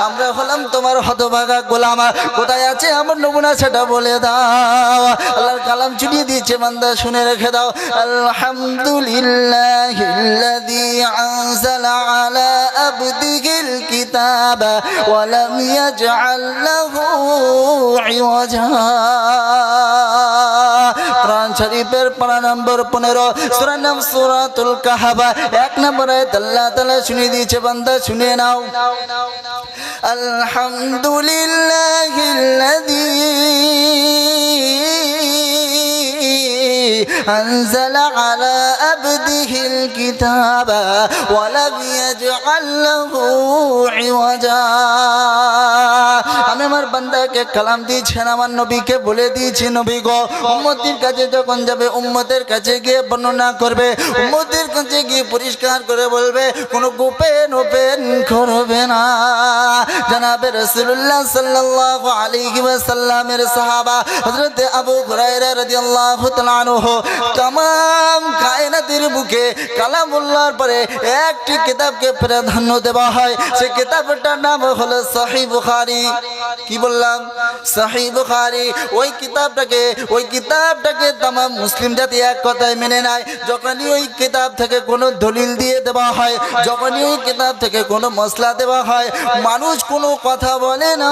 আমরা হলাম তোমার হতভাগা গোলাম। কোথায় আছে আমার নমুনা সেটা বলে দাও। আল্লাহর কালাম চুনিয়ে দিয়েছে, বান্দা শুনে রেখে দাও। আলহামদুলিল্লাহিল্লাযী আনজালা আলা আবদিহিল কিতাবা ওয়া লাম ইয়াজআল লাহু ইওয়াজা। কোরআন শরীফের পারা নম্বর 15, সূরা নাম সূরাতুল কাহফ, 1 নম্বর আয়াত আল্লাহ তাআলা শুনিয়ে দিয়েছে, বান্দা শুনে নাও। আলহামদুলিল্লাহিল্লাযী أنزل على عبده الكتاب ولم يجعل له عوجا। আমি আমার বান্দাকে কালাম দিয়েছেন, আমার নবীকে বলে দিয়েছি, নবী গো উম্মতের কাছে যখন যাবে উম্মতের কাছে গিয়ে বর্ণনা করবে, উম্মতের কাছে গিয়ে পরিষ্কার করে বলবে, কোনো গোপন ওপেন করবে না। জনাবে রাসূলুল্লাহ সাল্লাল্লাহু আলাইহি ওয়াসাল্লামের সাহাবা হযরত আবু হুরায়রা রাদিয়াল্লাহু তাআলা আনহু तमाम কায়নাতের বুকে কালামুল্লাহর পরে একটি কিতাবকে প্রাধান্য দেওয়া হয়, সেই কিতাবটার নাম হলো সহিহ বুখারী। কি বললাম? সহিহ বুখারী। ওই কিতাবটাকে तमाम মুসলিম জাতি এক কথায় মেনে নেয়। যখনই ওই কিতাব থেকে কোনো দলিল দিয়ে দেওয়া হয়, যখনই ওই কিতাব থেকে কোনো মসলা দেওয়া হয়, মানুষ কোনো কথা বলে না,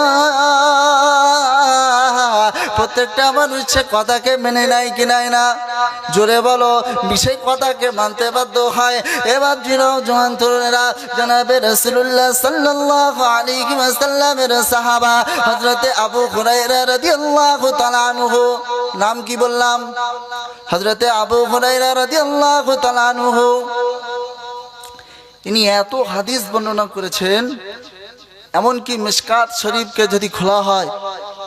প্রত্যেকটা মানুষ সে কথাকে মেনে নেয় কি নেয় না? জোরে বলো। বিশেষ কথাকে মানতে বাধ্য হয়। এবার জওয়ান তরুণেরা জনাবে রাসূলুল্লাহ সাল্লাল্লাহু আলাইহি ওয়াসাল্লামের সাহাবা হযরতে আবু হুরায়রা রাদিয়াল্লাহু তাআলা আনহু, নাম কি বললাম? হযরতে আবু হুরায়রা রাদিয়াল্লাহু তাআলা আনহু, ইনি এত হাদিস বর্ণনা করেছেন, এমনকি মিশকাত শরীফকে যদি খোলা হয়,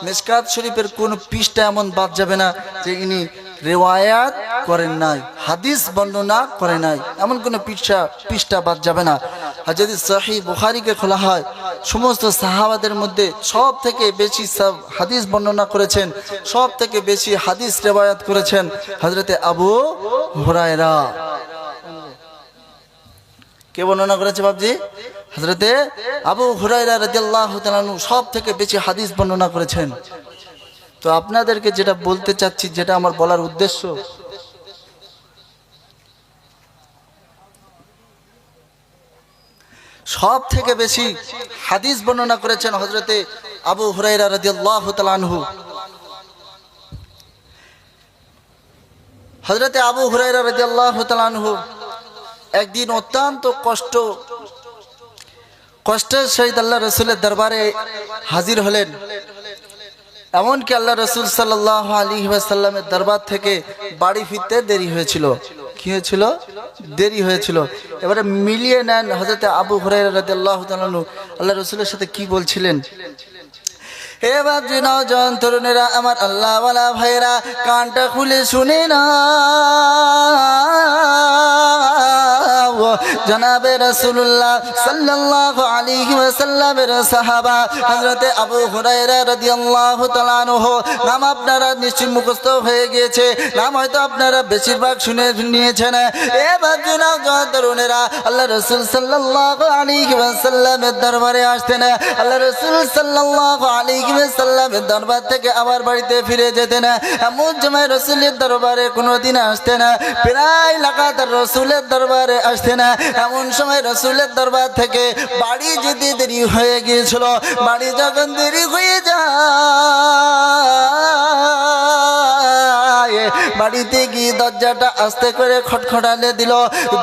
মিশকাত শরীফের কোন পৃষ্ঠা এমন বাদ যাবে না যে ইনি রিওয়ায়াত করেন নাই, হাদিস বর্ণনা করে নাই, এমন কোন পৃষ্ঠা বাদ যাবে না। আর যদি সহিহ বুখারীকে খোলা হয়, সমস্ত সাহাবাদের মধ্যে সব থেকে বেশি হাদিস বর্ণনা করেছেন, সব থেকে বেশি হাদিস রিওয়ায়াত করেছেন হযরতে আবু হুরায়রা। কে বর্ণনা করেছে বাবজি? হযরতে আবু হুরায়রা রাদিয়াল্লাহু তাআলা আনহু সব থেকে বেশি হাদিস বর্ণনা করেছেন। তো আপনাদেরকে যেটা বলতে চাচ্ছি, যেটা আমার বলার উদ্দেশ্য, সব থেকে বেশি হাদিস বর্ণনা করেছেন হযরতে আবু হুরায়রা রাদিয়াল্লাহু তাআলা আনহু। হযরতে আবু হুরায়রা রাদিয়াল্লাহু তাআলা আনহু একদিন অত্যন্ত কষ্টের সহিত আল্লাহ রাসূলের দরবারে হাজির হলেন। এমনকি আল্লাহ রাসূল সাল্লাল্লাহু আলাইহি ওয়াসাল্লামের দরবার থেকে বাড়ি ফিরতে দেরি হয়েছিল। কি হয়েছিল? দেরি হয়েছিল। এবারে মিলিয়ে নেন হযরত আবু হুরায়রা রাদিয়াল্লাহু তাআলা আনহু আল্লাহ রাসূলের সাথে কি বলছিলেন। এবার নওজোয়ান তরুণেরা, আমার আল্লাহ ওয়ালা ভাইরা, কানটা খুলে শুনে না। জনাবে রাসূলুল্লাহ সাল্লাল্লাহু আলাইহি ওয়াসাল্লামের সাহাবা হযরতে আবু হুরায়রা রাদিয়াল্লাহু তাআলা আনহু, নাম আপনারা নিশ্চয়ই মুখস্থ হয়ে গিয়েছে, নাম হয়তো আপনারা বেশিরভাগ শুনে নিয়েছেন। এবার নওজোয়ান তরুণেরা আল্লাহ রাসূল সাল্লাল্লাহু আলাইহি ওয়াসাল্লামের দরবারে আসতেন। আল্লাহ রাসূল সাল্লাল্লাহু আলাইহি ওয়াসাল্লামের দরবার থেকে আবার বাড়িতে ফিরে যেতেন। এমন সময় রাসূলের দরবারে কোনোদিন আসতেন, প্রায় লাগাতার রাসূলের দরবারে আসতেন। এমন সময় রাসূলের দরবার থেকে বাড়ি যেতে দেরি হয়ে গিয়েছিল। বাড়ি যখন দেরি হয়ে যায়, বাড়িতে গিয়ে দরজাটা আস্তে করে খটখটালে দিল।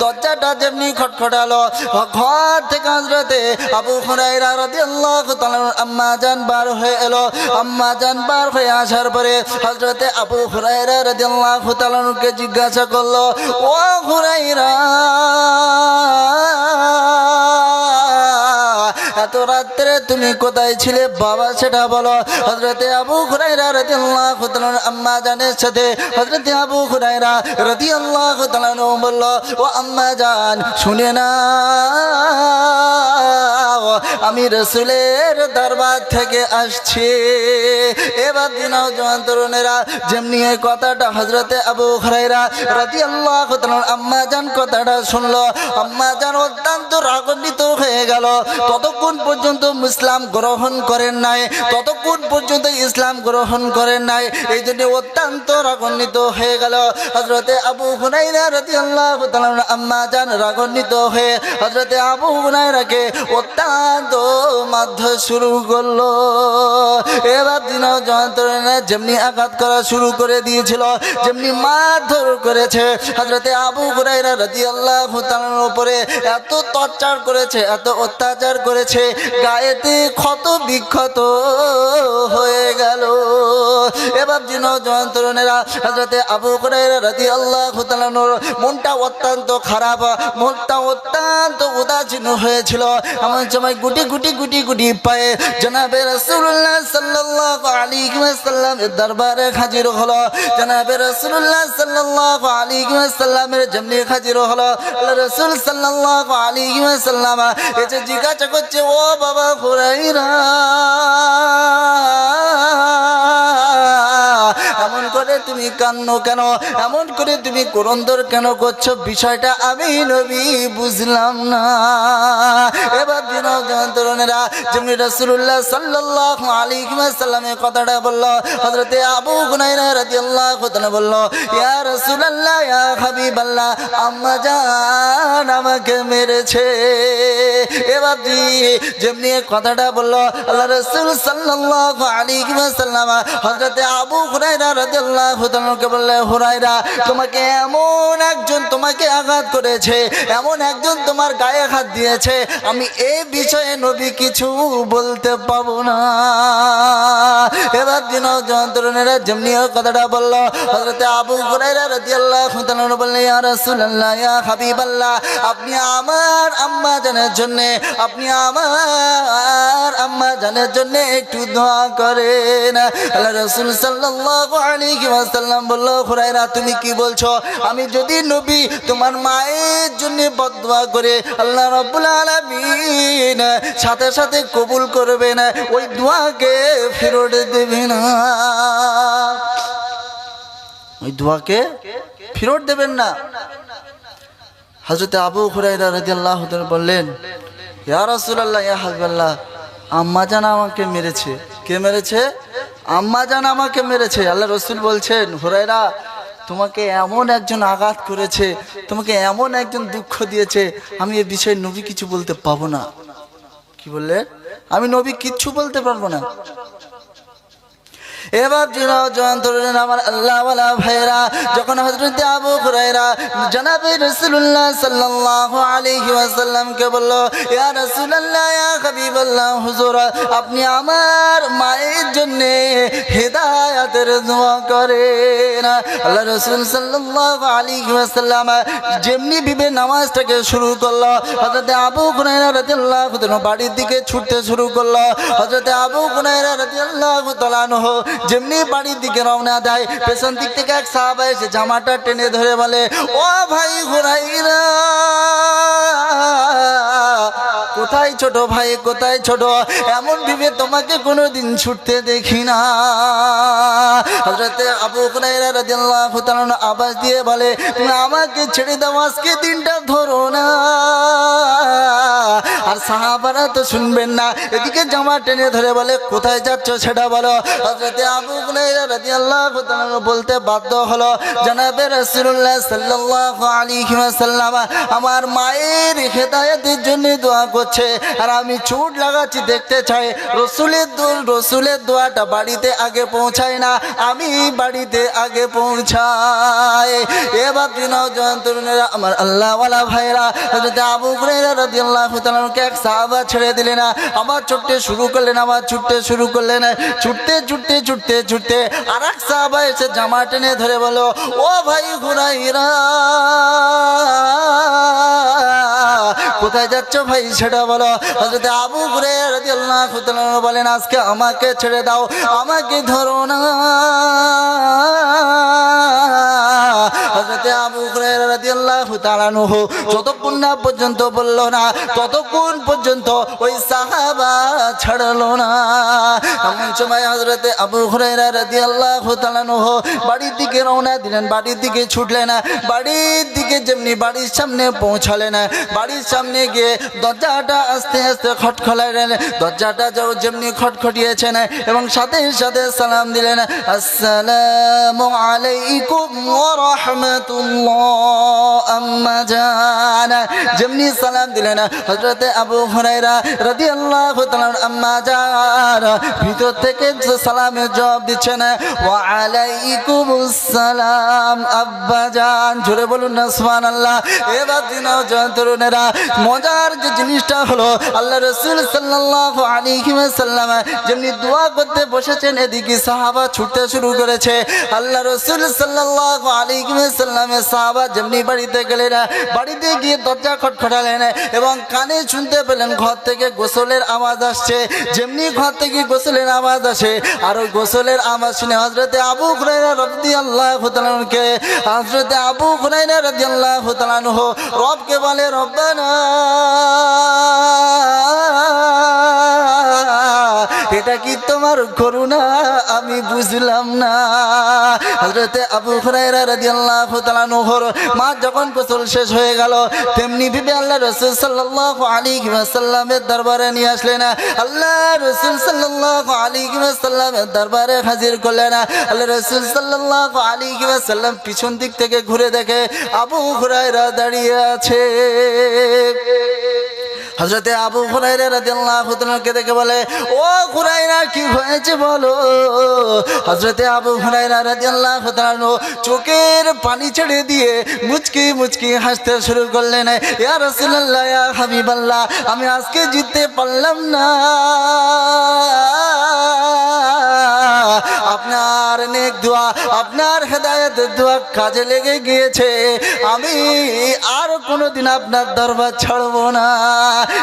দরজাটা যেমনি খটখটালো, ঘর থেকে হযরতে আবু হুরায়রা রাদিয়াল্লাহু তাআলা আম্মা জান বার হয়ে এলো। আম্মা জান বার হয়ে আসার পরে হযরতে আবু হুরায়রা রাদিয়াল্লাহু তাআলা কে জিজ্ঞাসা করলো, ও হুরায়রা, এত রাত্রে তুমি কোথায় ছিলে বাবা, সেটা বলো। হযরতে আবু হুরায়রা রাদিয়াল্লাহু তাআলা আম্মা জানের সাথে হযরতে আবু হুরায়রা রাদিয়াল্লাহু তাআলা বলল, ও আম্মা জান শুনে নাও, আমি রাসূলের দরবার থেকে আসছি। এবার দিনও জওয়ান তরুণেরা যেমনি এই কথাটা হযরতে আবু হুরায়রা রাদিয়াল্লাহু তাআলা আম্মা জান কথাটা শুনলো, আম্মা জান অত্যন্ত রাগান্বিত হয়ে গেল। ততক্ষণ পর্যন্ত ইসলাম গ্রহণ করেন নাই, ততক্ষণ পর্যন্ত ইসলাম গ্রহণ করেন নাই, এই জন্য অত্যন্ত রাগান্বিত হয়ে গেল। হযরতে আবু হুরায়রা রাদিয়াল্লাহু তাআলা আম্মা জান রাগান্বিত হয়ে হযরতে আবু হুরায়রাকে অত্যন্ত মারধর শুরু করলো। এবার দিনও যন্ত্রণা যেমনি আঘাত করা শুরু করে দিয়েছিল, যেমনি মারধর করেছে, হযরতে আবু হুরায়রা রাদিয়াল্লাহু তাআলার উপরে এত টর্চার করেছে, এত অত্যাচার করেছে, গায়েতে ক্ষত বিক্ষত হয়ে গেল। এবার দিনও যন্ত্রণেরা হযরতে আবু হুরায়রা রাদিয়াল্লাহু তাআলার মনটা অত্যন্ত খারাপ, মনটা অত্যন্ত উদাসীন হয়েছিল। এমন সময় গুটি গুটি গুটি গুটি পায়ে জনাবে রাসূলুল্লাহ সাল্লাল্লাহু আলাইহি ওয়াসাল্লামের দরবারে হাজির হলো। জনাবে রাসূলুল্লাহ সাল্লাল্লাহু আলাইহি ওয়াসাল্লামের যেমনি হাজির হলো, আল্লাহ রাসূল সাল্লাল্লাহু আলাইহি ওয়াসাল্লাম এসে জিজ্ঞাসা করছে, ও বাবা হুরায়রা, এমন করে তুমি কান্নো কেন, এমন করে তুমি ক্রন্দন কেন করছো? বিষয়টা আমি নবী বুঝলাম না। এবার দিন যন্ত্রণেরা যেমনি রাসূলুল্লাহ সাল্লাল্লাহু আলাইহি ওয়াসাল্লামের কথাটা বলল, হযরতে আবু হুরায়রা রাদিয়াল্লাহু তাআলা বলল, ইয়া রাসূলুল্লাহ, ইয়া হাবিবাল্লাহ, আম্মা জান আমাকে মেরেছে। এবার যেমনি কথাটা বলল, আল্লাহ রাসূল সাল্লাল্লাহু আলাইহি ওয়াসাল্লাম হযরতে আবু হুরায়রা রাদিয়াল্লাহু তাআলাকে বললেন, হুরায়রা, তোমাকে এমন একজন তোমাকে আঘাত করেছে, এমন একজন তোমার গায়ে হাত দিয়েছে, আমি এই বিষয়ে নবী কিছু বলতে পাবো না। এবার দিন যন্ত্রণেরা যেমনি কথাটা বলল, হযরতে আবু হুরায়রা রাদিয়াল্লাহু তাআলা বললেন, ইয়া রাসূলুল্লাহ, ইয়া হাবিবাল্লাহ, আপনি আমার আম্মা জানের জন্য, আপনি আমার আম্মা জানের জন্য একটু দোয়া করেন। আল্লাহ রাসূল সাল্লাল্লাহু আলাইহি ওয়াসাল্লাম বলল, হুরায়রা, তুমি কি বলছো? আমি যদি নবী তোমার মায়ের জন্য বদদোয়া করে আল্লাহ রাব্বুল আলামিন সাথে সাথে কবুল করবে না, ওই দোয়াকে ফেরত দেবে না, ওই দোয়াকে ফেরত দেবেন না। হযরত আবু হুরায়রা রাদিয়াল্লাহু তাআলা বললেন, ইয়া রাসূলুল্লাহ, ইয়া হাবিবাল্লাহ, আম্মা জান আমাকে মেরেছে। কে মেরেছে? আম্মা জান আমাকে মেরেছে। আল্লাহ রাসূল বলছেন, হুরায়রা, তোমাকে এমন একজন আঘাত করেছে, তোমাকে এমন একজন দুঃখ দিয়েছে, আমি এই বিষয়ে নবী কিছু বলতে পাবো না। কি বললেন? আমি নবী কিচ্ছু বলতে পারবো না। এবার যন্ত্রণা আমার আল্লাহওয়ালা ভাইরা, যখন হযরত আবু হুরায়রা জনাবে রাসূলুল্লাহ সাল্লাল্লাহু আলাইহি ওয়াসাল্লামকে বলল, ইয়া রাসূলুল্লাহ, ইয়া হাবিবাল্লাহ, হুজুর, আপনি আমার মায়ের জন্য হেদায়েতের দোয়া করেন। আল্লাহ রাসূল সাল্লাল্লাহু আলাইহি ওয়াসাল্লাম যেমনি বিবে নামাজটাকে শুরু করলো, হযরত আবু হুরায়রা রাদিয়াল্লাহু তাআলা বাড়ির দিকে ছুটতে শুরু করলো। হযরত আবু হুরায়রা রাদিয়াল্লাহু তাআলা আনহু যেমনি বাড়ির দিকে রওনা দেয়, পেছন দিক থেকে এক সাহাবা এসে জামাটা টেনে ধরে বলে, ও ভাই হুরায়রা, কোথায় ছোট ভাই, কোথায় ছোট? এমন ভাবে তোমাকে কোনোদিন ছুটতে দেখি না। হযরত আবু হুরায়রা রাদিয়াল্লাহু তাআলা আওয়াজ দিয়ে বলে, তুমি আমাকে ছেড়ে দাও, আজকে দিনটা ধরো না। আর সাহাবারা তো শুনবেন না, এদিকে জামা টেনে ধরে বলে, কোথায় যাচ্ছ সেটা বলো। হযরত আবু হুরায়রা রাদিয়াল্লাহু তাআলা বলতে বাধ্য হলো, জনাবে রাসূলুল্লাহ সাল্লাল্লাহু আলাইহি ওয়াসাল্লাম আমার মায়ের হেদায়েতের জন্য দোয়া করছে, আর আমি চোট লাগাচ্ছি, দেখতে চাই রসুলের দোয়াটা বাড়িতে আগে পৌঁছায় না, আমি বাড়িতে আগে পৌঁছাই। এবার যন্ত্রণেরা আমার আল্লাহওয়ালা ভাইরা, হযরত আবু হুরায়রা রাদিয়াল্লাহু তাআলাকে এক সাহাবা ছেড়ে দিলেন, আবার ছুটতে শুরু করলেন, আবার ছুটতে শুরু করলেন। ছুটতে ছুটতে ছুটতে ছুটতে আর এক সাহাবা এসে জামা টেনে ধরে বলো, ও ভাই হুরায়রা, কোথায় যাচ্ছ ভাই সেটা বলো। হযরত আবু হুরায়রা রাদিয়াল্লাহু তাআলা বলেন আজকে আমাকে ছেড়ে দাও, আমাকে ধরো না। হযরত আবু হুরায়রা রাদিয়াল্লাহু তাআলা যতক্ষণ না পর্যন্ত বলল না ততক্ষণ পর্যন্ত ওই সাহাবা ছাড়লো না। এমন সময় হযরত আবু হুরায়রা রাদিয়াল্লাহু তাআলা বাড়ির দিকে রওনা দিলেন, বাড়ির দিকে ছুটলেন। বাড়ির দিকে যেমনি বাড়ির সামনে পৌঁছালেন, বাড়ির সামনে গিয়ে দরজাটা আস্তে আস্তে খটখটালেন। দরজাটা যেমনি খটখটিয়েছেন এবং সাথে সাথে সালাম দিলেন, আসসালামু আলাইকুম ওয়া রাহমাতুল্লাহ আম্মা জান। যেমনি সালাম দিলেন হযরত আবু হুরায়রা রাদিয়াল্লাহু তাআলা আম্মা জান ভিতর থেকে সালামের জবাব দিচ্ছেন, ওয়া আলাইকুমুস সালাম আব্বা জান। জোরে বলুন না সুবহানাল্লাহ। এবার দিনও তরুণেরা মজার যে জিনিসটা হলো আল্লাহ রাসূল সাল্লাল্লাহু আলাইহি ওয়াসাল্লাম যেমনি দোয়া করতে বসেছেন এদিকে সাহাবা ছুটতে শুরু করেছে। আল্লাহ রাসূল সাল্লাল্লাহু আলাইহি ওয়াসাল্লামের সাহাবা যেমনি বাড়িতে গেলেন, বাড়িতে গিয়ে দরজা খটখটালেন এবং কানে শুনতে পেলেন ঘর থেকে গোসলের আওয়াজ আসছে। যেমনি ঘর থেকে গোসলের আওয়াজ আসে আর ওই গোসলের আওয়াজ শুনে হযরত আবু হুরায়রা রাদিয়াল্লাহু তাআলা হযরত আবু হুরায়রা রাদিয়াল্লাহু তাআলা রবকে বলে, রব্বানা এটা কি তোমার করুণা আমি বুঝলাম না। হযরত আবু হুরায়রা রাদিয়াল্লাহু তাআলা মা যখন গোসল শেষ হয়ে গেল তেমনি ভাবে আল্লাহ রাসূল সাল্লাল্লাহু আলাইহি ওয়াসাল্লামের দরবারে নিয়ে আসলেন। আল্লাহ রাসূল সাল্লাল্লাহু আলাইহি ওয়াসাল্লামের দরবারে হাজির করলেন। আল্লাহ রাসূল সাল্লাল্লাহু আলাইহি ওয়াসাল্লাম পিছন দিক থেকে ঘুরে দেখে আবু হুরায়রা দাঁড়িয়ে আছে। হযরত আবু হুরায়রা রাদিয়াল্লাহু তাআলা কে দেখে বলে, ও হুরায়রা কি হয়েছে বলো। হযরত আবু হুরায়রা রাদিয়াল্লাহু তাআলা চোখের পানি ছেড়ে দিয়ে মুচকি মুচকি হাসতে শুরু করলেন, ইয়া রাসূলুল্লাহ ইয়া হাবিবাল্লাহ আমি আজকে জিততে পারলাম না। আপনার নেক দোয়া, আপনার হেদায়েতের দোয়া কাজে লেগে গিয়েছে। আমি আর কোনোদিন আপনার দরবার ছাড়বো না।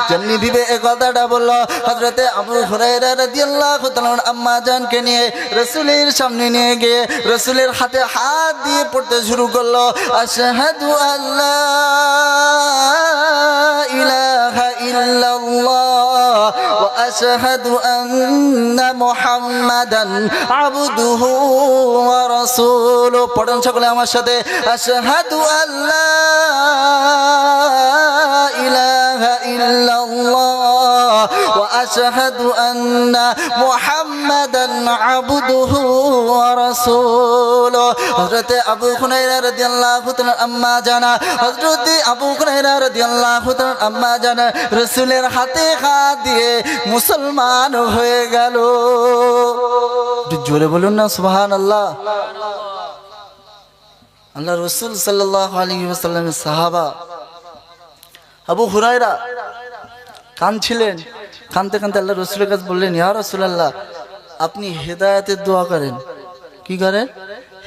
যেমনি ভিবে এই কথাটা বললো হযরত আবু হুরায়রা রাদিয়াল্লাহু তাআলা আম্মা জানকে নিয়ে রাসূলের সামনে নিয়ে গিয়ে রাসূলের হাতে হাত দিয়ে পড়তে শুরু করলো, আশহাদু আল্লা ইলাহা ইল্লাল্লাহ ওয়া আশহাদু আন্না মুহাম্মাদান আবদুহু ওয়া রাসূলুহু। পড়ুন সকলে আমার সাথে, আশহাদু আল্লা ইলাহা ইল্লাল্লাহ ওয়া আশহাদু আন্না মুহাম্মাদান আবদুহু ওয়া রাসূলুহু। হযরত আবু হুরায়রা রাদিয়াল্লাহু তাআলা আম্মা জানা, হযরত আবু হুরায়রা রাদিয়াল্লাহু তাআলা আম্মা জানা রাসূলের হাতে হাত দিয়ে মুসলমান হয়ে গেল। জোরে বলুন না সুবহানাল্লাহ। আল্লাহ রাসূল সাল্লাল্লাহু আলাইহি ওয়াসাল্লামের সাহাবা আবু হুরায়রা কাঁদছিলেন। কাঁদতে কাঁদতে আল্লাহ রাসূলের কাছে বললেন, ইয়া রাসূলুল্লাহ আপনি হেদায়েতের দোয়া করেন। কি করেন?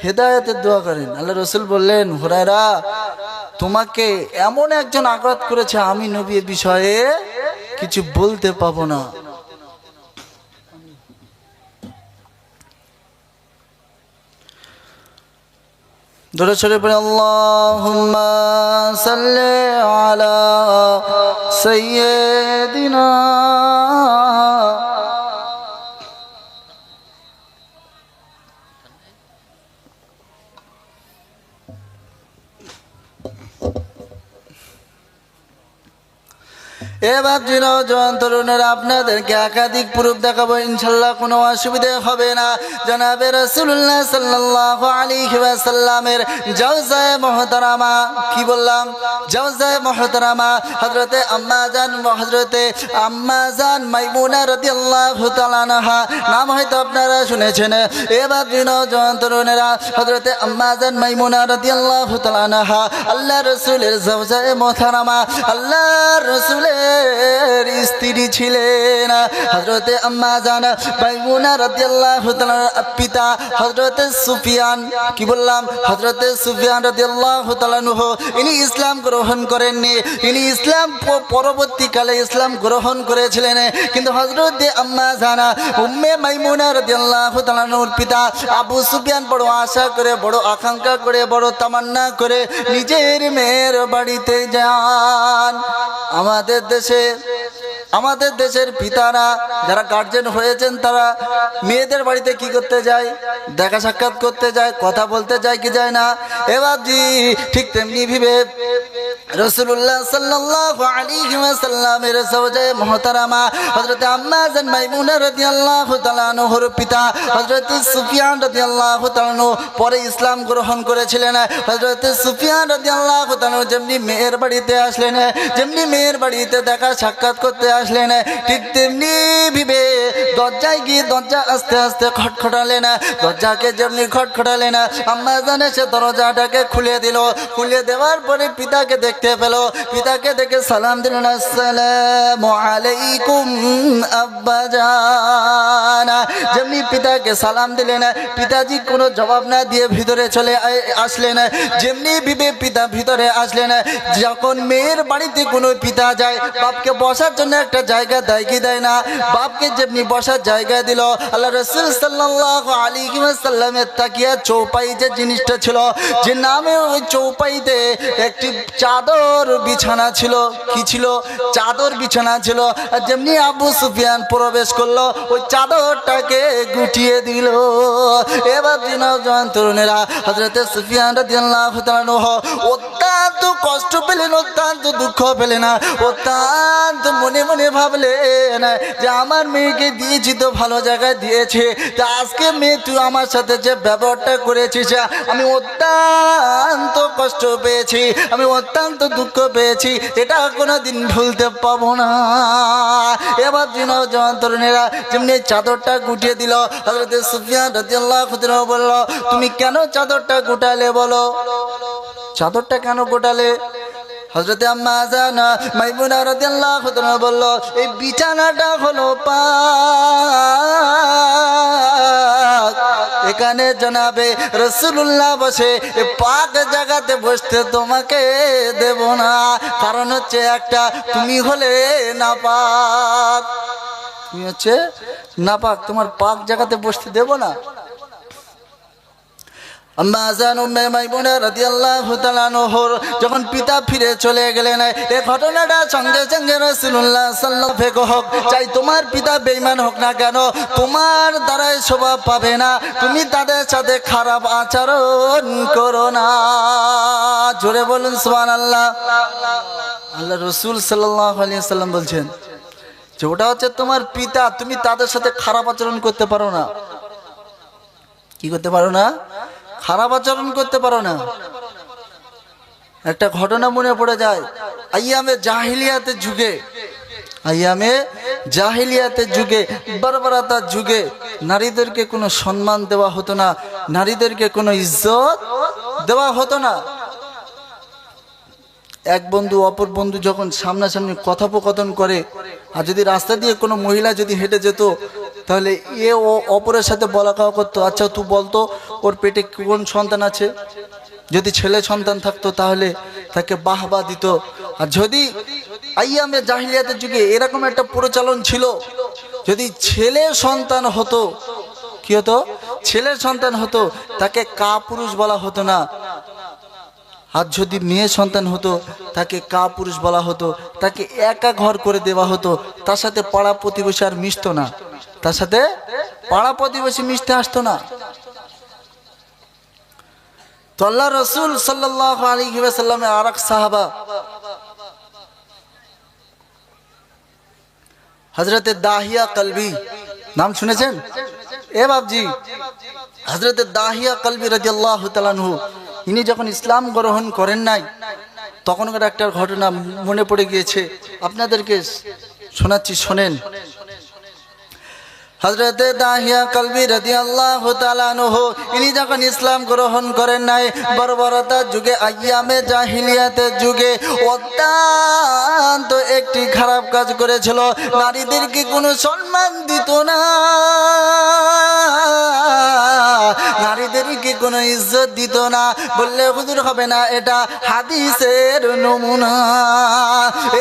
হেদায়েতের দোয়া করেন। আল্লাহ রাসূল বললেন, হুরায়রা তোমাকে এমন একজন আঘাত করেছে আমি নবীর বিষয়ে কিছু বলতে পাবো না। জোরে সরে পড়ে আল্লাহুম্মা সাল্লি আলা সাইয়্যিদিনা এবার জওয়ান তরুণেরা আপনাদেরকে একাধিক প্রুফ দেখাবো, ইনশাল্লাহ কোনো অসুবিধা হবে না। জনাবে রাসূলুল্লাহ সাল্লাল্লাহু আলাইহি ওয়াসাল্লামের জাওজায়ে মুহতারামা, কি বললাম? জাওজায়ে মুহতারামা হযরতে আম্মা জান মাইমুনা রাদিয়াল্লাহু তাআলা আনহা নাম হয়তো আপনারা শুনেছেন। এবার জওয়ান তরুণেরা হযরতে আম্মা জান মাইমুনা রাদিয়াল্লাহু তাআলা আনহা আল্লাহর রাসূলের জাওজায়ে মুহতারামা, আল্লাহর রাসূলের নবীর স্ত্রী ছিলেন হযরতে আম্মা জান মাইমুনা রাদিয়াল্লাহু তাআলার পিতা হযরতে সুফিয়ান, কি বললাম, হযরতে সুফিয়ান রাদিয়াল্লাহু তাআলা আনহু, ইনি ইসলাম গ্রহণ করেননি। ইনি ইসলাম পরবর্তীকালে ইসলাম গ্রহণ করেছিলেন, কিন্তু হযরতে আম্মা জান উম্মে মাইমুনা রাদিয়াল্লাহু তাআলা আনহুর পিতা আবু সুফিয়ান বড় আশা করে, বড় আকাঙ্ক্ষা করে, বড় তামান্না করে নিজের মেয়ের বাড়িতে যান। আমাদের দেশের পিতারা যারা গার্জেন হয়েছেন তারা মেয়েদের বাড়িতে কি করতে যায়? দেখা সাক্ষাৎ করতে যায়, কথা বলতে যায় কি যায় না? এবার জি ঠিক তেমনি ভাবে রাসূলুল্লাহ সাল্লাল্লাহু আলাইহি ওয়াসাল্লামের সওজে মুহতারামা হযরত আম্মা জান মাইমুনা রাদিয়াল্লাহু তাআলা আনহুর পিতা হযরত সুফিয়ান রাদিয়াল্লাহু তাআলা আনহু পরে ইসলাম গ্রহণ করেছিলেন। হযরত সুফিয়ান রাদিয়াল্লাহু তাআলা যেমনি মেয়ের বাড়িতে আসলেন, যেমনি মেয়ের বাড়িতে দেখা সাক্ষাৎ করতে আসলেন, ঠিক তেমনি ভাবে দরজায় গিয়ে দরজা আস্তে আস্তে খটখটালেন। দরজাকে যেমনি খটখটালেন, আম্মা জান সে দরজাটাকে খুলে দিল। খুলে দেওয়ার পরে পিতাকে দেখতে পেল। পিতাকে দেখে সালাম দিলেন, আসসালামু আলাইকুম আব্বাজান। যেমনি পিতাকে সালাম দিলেন, পিতাজি কোনো জবাব না দিয়ে ভিতরে চলে আসলেন। যেমনি ভাবে পিতা ভিতরে আসলেন, যখন মেয়ের বাড়িতে কোনো পিতা যায় বাপকে বসার জন্য একটা জায়গা দেয় কি দেয় না? বাপকে যেমনি বসার জায়গা দিল, আল্লাহ রাসূল সাল্লাল্লাহু আলাইহি ওয়াসাল্লামের তাকিয়া চৌপাই যে জিনিসটা ছিল, যে নামে ওই চৌপাইতে একটি চাদর বিছানা ছিল। কি ছিল? চাদর বিছানা ছিল। আর যেমনি আবু সুফিয়ান প্রবেশ করলো, ওই চাদরটাকে গুটিয়ে দিল। এবার নওজোয়ান তরুণেরা হযরত সুফিয়ান রাদিয়াল্লাহু তাআলা আনহু অত্যন্ত কষ্ট পেলেন, অত্যন্ত দুঃখ পেলেন, অত্যন্ত মনে মনে ভাবলেন যে আমার মেয়েকে দিয়েছি তো ভালো জায়গায় দিয়েছে, তা আজকে মেয়ে তুই আমার সাথে যে ব্যবহারটা করেছিস আমি অত্যন্ত কষ্ট পেয়েছি, আমি অত্যন্ত দুঃখ পেয়েছি, এটা কোনোদিন ভুলতে পাবো না। এবার নওজোয়ান তরুণেরা যেমনি চাদরটা গুটিয়ে দিল, হযরত সুফিয়ান রাদিয়াল্লাহু তাআলা বলল, তুমি কেন চাদরটা গোটালে বলো? চাদরটা কেন গোটালে? হযরত আম্মা জান মাইমুনা রাদিয়াল্লাহু তাআলা বলল, এই বিছানাটা হলো পাক, এখানে জনাবে রাসূলুল্লাহ বসে পাক জায়গাতে বসতে তোমাকে দেব না। কারণ হচ্ছে একটা, তুমি হলে নাপাক, তুমি হচ্ছে নাপাক, তোমার পাক জায়গাতে বসতে দেব না। আম্মা জান উম্মে মাইমুনা রাদিয়াল্লাহু তাআলা আনহুর যখন পিতা ফিরে চলে গেলেন, এই ঘটনাটা সঙ্গে সঙ্গে রাসূলুল্লাহ সাল্লাল্লাহু আলাইহি ওয়াসাল্লাম চাই তোমার পিতা বেঈমান হোক না কেন, তোমার দ্বারাই স্বভাব পাবে না, তুমি তাদের সাথে খারাপ আচরণ করো না। জোরে বলুন সুবহানাল্লাহ। আল্লাহ রাসূল সাল্লাল্লাহু আলাইহি ওয়াসাল্লাম বলছেন যে ওটা হচ্ছে তোমার পিতা, তুমি তাদের সাথে খারাপ আচরণ করতে পারো না। কি করতে পারো না? খারাপ আচরণ করতে পারো না। একটা ঘটনা মনে পড়ে যায়, আইয়ামে জাহিলিয়াতের যুগে বর্বরতার যুগে নারীদেরকে কোনো সম্মান দেওয়া হতো না, নারীদেরকে কোনো ইজ্জত দেওয়া হতো না। এক বন্ধু অপর বন্ধু যখন সামনাসামনি কথোপকথন করে, আর যদি রাস্তা দিয়ে কোনো মহিলা যদি হেঁটে যেত, তাহলে ও অপরের সাথে বলা কাওয়া করতো, আচ্ছা তুই বলতো ওর পেটে কোন সন্তান আছে। যদি ছেলে সন্তান থাকতো তাহলে তাকে বাহবা দিত। আর যদি আইয়ামে জাহিলিয়াতের যুগে এরকম একটা প্রচলন ছিল, যদি ছেলে সন্তান হতো, কি হতো? ছেলের সন্তান হতো তাকে কাপুরুষ বলা হতো না। আর যদি মেয়ে সন্তান হতো তাকে কাপুরুষ বলা হতো, তাকে একা ঘর করে দেওয়া হতো, তার সাথে পাড়া প্রতিবেশী আর মিশতো না, তার সাথে পাড়া প্রতিবেশী মিশতে আসতো না। তো আল্লাহ রাসূল সাল্লাল্লাহু আলাইহি ওয়াসাল্লামের আরেক সাহাবা হযরত দাহিয়া কলবি, নাম শুনেছেন? এ বাবজি, হযরত দাহিয়া কলবি রাদিয়াল্লাহু তাআলা আনহু, ইনি যখন ইসলাম গ্রহণ করেন নাই, তখনকার একটা ঘটনা মনে পড়ে গিয়েছে, আপনাদেরকে শোনাচ্ছি, শোনেন। হযরতে দাহিয়া কলবি রাদিয়াল্লাহু তাআলা আনহু ইনি যখন ইসলাম গ্রহণ করেন নাই বর্বরতার যুগে আইয়ামে জাহিলিয়াতের যুগে অত্যন্ত একটি খারাপ কাজ করেছিল নারীদেরকে কোনো সম্মান দিত না নারীদেরকে কোনো ইজ্জত দিত না বললে হুজুর হবে না এটা হাদিসের নমুনা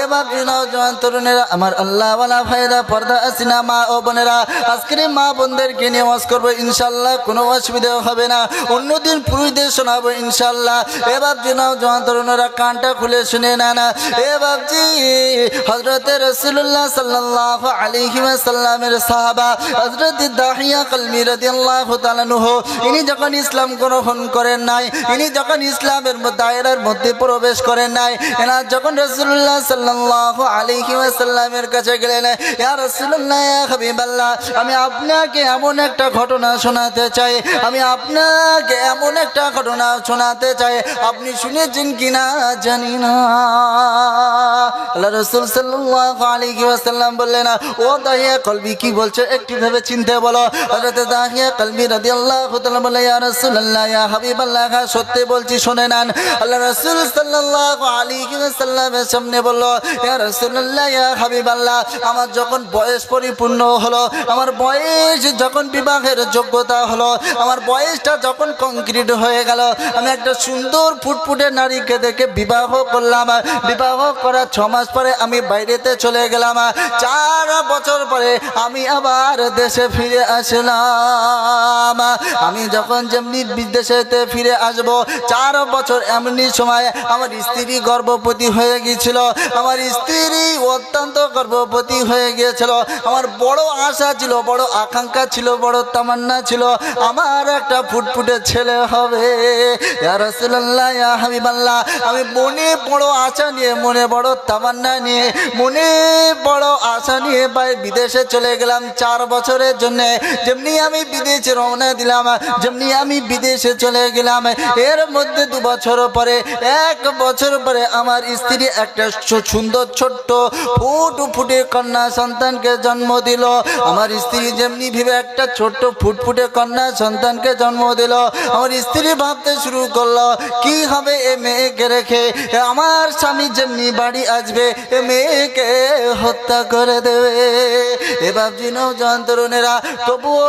এবার নওজোয়ান তরুণেরা আমার আল্লাহওয়ালা ভাইরা পর্দা আসিনা মা ও বোনেরা আজকের মা বোনদেরকে নিয়ে ওয়াজ করবো ইনশাল্লাহ কোনো অসুবিধা হবে না অন্যদিন পুরুষদের শোনাবো ইনশাল্লাহ এবার নওজোয়ান তরুণেরা কানটা খুলে শুনে না এ বাবজি হযরতে রাসূলুল্লাহ সাল্লাল্লাহু আলাইহি ওয়াসাল্লামের সাহাবা হযরত দাহিয়া কলবি রাদিয়াল্লাহু তাআলা আনহু ইনি যখন ইসলাম গ্রহণ করেন নাই ইনি যখন ইসলামের দায়রার মধ্যে প্রবেশ করেন নাই এনা যখন রাসূলুল্লাহ সাল্লাল্লাহু আলাইহি ওয়াসাল্লামের কাছে গেলেন ইয়া রাসূলুল্লাহ ইয়া হাবিবাল্লাহ আমি আপনাকে এমন একটা ঘটনা শোনাতে চাই আমি আপনাকে এমন একটা ঘটনা শোনাতে চাই আপনি শুনেছেন কিনা জানি না আল্লাহ রাসূল সাল্লাল্লাহু আলাইহি ওয়াসাল্লাম বললেন ও দাহিয়া কলবি কি বলছো একটু ভেবে চিন্তে বলো হযরত দাহিয়া কলবি রাদিয়াল্লাহু তাআলা বলে ইয়া রাসূলুল্লাহ ইয়া হাবিবাল্লাহ সত্যি বলছি শুনে নেন আল্লাহ রাসূল সাল্লাল্লাহু আলাইহি ওয়াসাল্লামের সামনে বলল ইয়া রাসূলুল্লাহ ইয়া হাবিবাল্লাহ আমার যখন বয়স পরিপূর্ণ হলো আমার বয়স যখন বিবাহের যোগ্যতা হলো আমার বয়সটা যখন কংক্রিট হয়ে গেল আমি একটা সুন্দর ফুটফুটে নারীকে দেখে বিবাহ করলাম বিবাহ করার 6 মাস পরে আমি বাইরেতে চলে গেলাম 4 বছর পরে আমি আবার দেশে ফিরে আসলাম আমি যখন যেমনি বিদেশেতে ফিরে আসব 4 বছর এমনি সময় আমার স্ত্রী গর্ভবতী হয়ে গিয়েছিল আমার স্ত্রী অত্যন্ত গর্ভবতী হয়ে গিয়েছিল আমার বড় আশা ছিল বড় আকাঙ্ক্ষা ছিল বড় তামান্না ছিল আমার একটা ফুটফুটে ছেলে হবে ইয়া রাসূলুল্লাহ ইয়া হাবিবাল্লাহ আমি মনে বড় আশা নিয়ে মনে বড় তামান্না নিয়ে মনে বড় আশা নিয়ে বিদেশে চলে গেলাম 4 বছরের জন্য যেমনি আমি বিদেশে রওনা দিলাম যেমনি আমি বিদেশে চলে গেলাম এর মধ্যে 2 বছর পরে 1 বছর পরে আমার স্ত্রী একটা সুন্দর ছোট্ট ফুটফুটে কন্যা সন্তানকে জন্ম দিল আমার স্ত্রী যেমনি ভেবে একটা ছোট্ট ফুটফুটে কন্যা সন্তানকে জন্ম দিল আমার স্ত্রী ভাবতে শুরু করলো কি হবে এ মেয়েকে রেখে আমার স্বামী যেমনি বাড়ি আসবে এ মেয়েকে হত্যা করে দেবে এবার নওজোয়ান তরুণেরা তবুও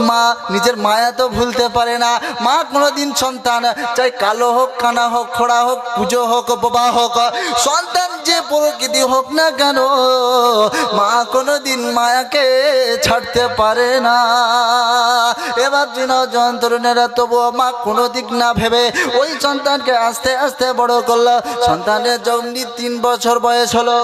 মা নিজের মায়া তো ভুলতে পারে না মা কোনোদিন সন্তান চাই কালো হোক কানা হোক খোড়া হোক পুজো হোক বোবা হোক সন্তান যে প্রকৃতি হোক না কেন মা কোনোদিন মায়াকে ছাড়তে পারে না এবার নওজোয়ান তরুণেরা তবুও মা কোনো দিক না ভেবে ওই সন্তানকে আস্তে আস্তে বড় করলো সন্তানের যেমনি 3 বছর বয়স হলো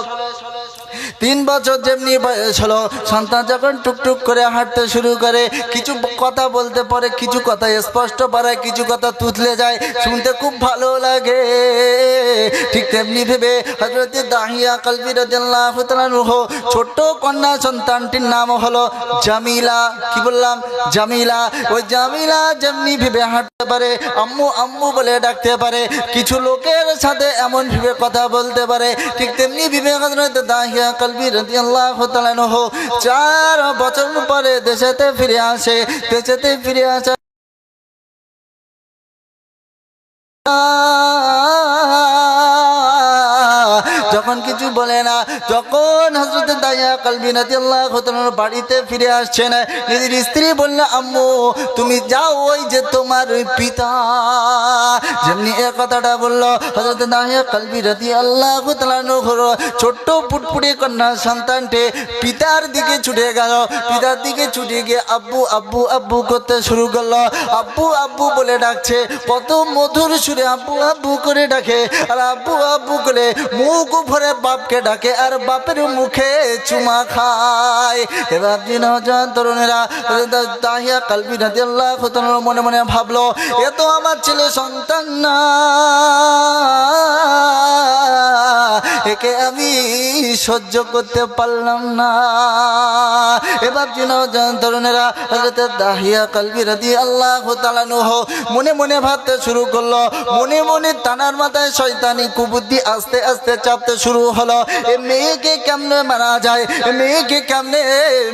3 বছর যেমনি বয়স হলো সন্তান যখন টুকটুক করে হাঁটতে শুরু করে কিছু কথা বলতে পারে কিছু কথা স্পষ্ট পারে কিছু কথা তুতলে যায় শুনতে খুব ভালো লাগে ঠিক তেমনি ভেবে হযরত দাহিয়া কলবি রাদিয়াল্লাহু তাআলা আনহু ছোট্ট কন্যা সন্তানটির নাম হলো জামিলা কি বললাম জামিলা ওই জামিলা যেমনি ভেবে হাঁটতে পারে আম্মু আম্মু বলে ডাকতে পারে কিছু লোকের সাথে এমন ভেবে কথা বলতে পারে ঠিক তেমনি ভেবে হযরত দাহিয়া কলবি রাদিয়াল্লাহু তাআলা আনহু 4 বছর পরে দেশেতে ফিরে আসে দেশেতে ফিরে আসে যখন কিছু বলে না যখন হযরত দাহিয়া কলবি রাদিয়াল্লাহু তাআলা বাড়িতে ফিরে আসছেন নিজের স্ত্রী বলল আম্মু তুমি যাও ওই যে তোমার পিতা যেমনি এই কথাটা বলল হযরত দাহিয়া কলবি রাদিয়াল্লাহু তাআলা ছোট্ট ফুটফুটে কন্যা সন্তানটি পিতার দিকে ছুটে গেল পিতার দিকে ছুটে গিয়ে আব্বু আব্বু আব্বু করতে শুরু করলো আব্বু আব্বু বলে ডাকছে কত মধুর সুরে আব্বু আব্বু করে ডাকে আর আব্বু আব্বু করে মুখ ভরে বাপকে ডাকে আর বাপের মুখে চুমা খায় এবার নওজোয়ান তরুণেরা দাহিয়া কলবি রাদিয়াল্লাহু তাআলা মনে মনে ভাবলো এ তো আমার ছেলে সন্তান না একে আমি সহ্য করতে পারলাম না এবার জিনজান তরুণেরা হযরত দাহিয়া কলবি রাদিয়াল্লাহু তাআলা আনহু মনে মনে ভাবতে শুরু করলো, মনে মনে তানার মাথায় শয়তানি কুবুদ্ধি আস্তে আস্তে চাপতে শুরু হলো। এ মেয়েকে কেমনে মারা যায়, এ মেয়েকে কেমনে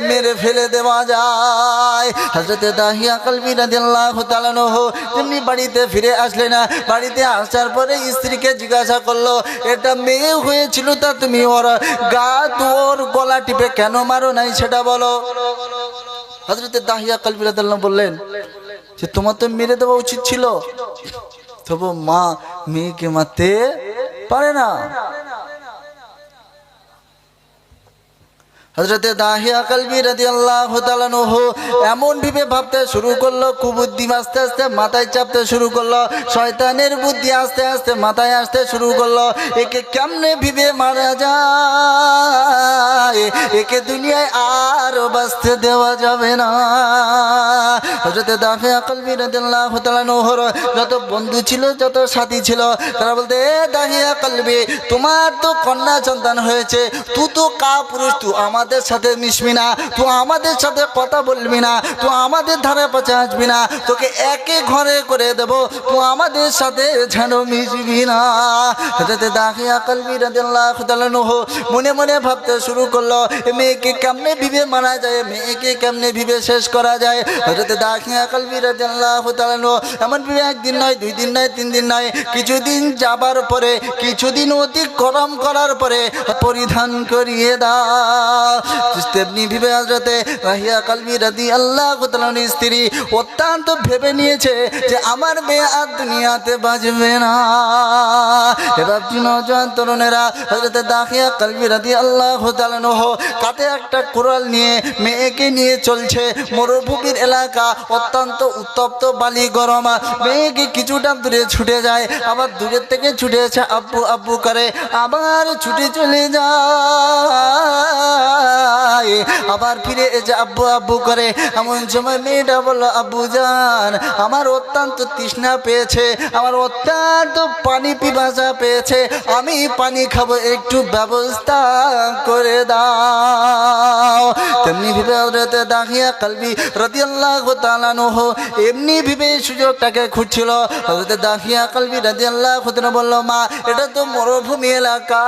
মেরে ফেলে দেওয়া যায়। হযরত দাহিয়া কলবি রাদিয়াল্লাহু তাআলা আনহু তেমনি বাড়িতে ফিরে আসলেন। বাড়িতে আসার পরে স্ত্রীকে জিজ্ঞাসা করলো, এটা মেয়ে হয়েছিল তা তুমি ওর ওর গলা টিপে কেন মারো নাই সেটা বলো। হযরত দাহিয়া কলবি রাদিয়াল্লাহু বললেন যে তোমার তো মেরে দেওয়া উচিত ছিল, তবু মা মেয়েকে মারতে পারে না। হযরত দাহিয়া কলবি রাদিয়াল্লাহু তাআলা আনহু এমন ভাবে ভাবতে শুরু করলো, কুবুদ্ধি আস্তে আস্তে মাথায় চাপতে শুরু করলো, শয়তানের বুদ্ধি আস্তে আস্তে মাথায় আসতে শুরু করলো। একে কেমনে ভাবে মারা যায়, একে দুনিয়ায় আর বাঁচতে দেওয়া যাবে না। হযরত দাহিয়া কলবি রাদিয়াল্লাহু তাআলা আনহুর যত বন্ধু ছিল, যত সাথী ছিল, তারা বলতে, এ দাহিয়া কলবি, তোমার তো কন্যা সন্তান হয়েছে, তুই তো কাপুরুষ, তুই আমাদের সাথে মিশবি না, তুই আমাদের সাথে কথা বলবি না, তুই আমাদের ধারে পাশে আসবি না, তোকে একে ঘরে করে দেব, তুই আমাদের সাথে যেন মিশবি না। হযরত দাহিয়া কলবি রাদিয়াল্লাহু তাআলা আনহু মনে মনে ভাবতে শুরু করলো, মেয়েকে কেমনে ভিবে মারা যায়, মেয়েকে কেমনে ভিবে শেষ করা যায়। হযরত দাহিয়া কলবি রাদিয়াল্লাহু তাআলা আনহু এমন ভিবে একদিন নয়, দুই দিন নয়, তিন দিন নয়, কিছুদিন যাবার পরে, কিছুদিন অতিক্রম করার পরে পরিধান করিয়ে দাও। তেমনি ভিবে হযরত দাহিয়া কলবি রাদিয়াল্লাহু তাআলা আনহুর স্ত্রী অত্যন্ত ভেবে নিয়েছে যে আমার মেয়ে আর দুনিয়াতে বাঁচবে না। এবার নওজোয়ান তরুণেরা হযরত দাহিয়া কলবি রাদিয়াল্লাহু তাআলা আনহু কাঁধে একটা কুড়াল নিয়ে মেয়েকে নিয়ে চলছে। মরুভূমির এলাকা, অত্যন্ত উত্তপ্ত, বালি গরম। মেয়েকে কিছুটা দূরে ছুটে যায়, আবার দূরের থেকে ছুটে এসে আব্বু আব্বু করে আবার ছুটে চলে যায়, আবার ফিরে এসে আব্বু আব্বু করে। এমন সময় মেয়েটা বলল, আব্বু জান, আমার অত্যন্ত তৃষ্ণা পেয়েছে, আমার অত্যন্ত পানি পিপাসা পেয়েছে, আমি পানি খাবো, একটু ব্যবস্থা করে দাও। তেমনি ভেবে হযরত দাহিয়া কলবি রাদিয়াল্লাহু তাআলা আনহু এমনি ভেবে সুযোগটাকে খুঁজছিল। হযরত দাহিয়া কলবি রাদিয়াল্লাহু তাআলা বলল, মা, এটা তো মরুভূমি এলাকা,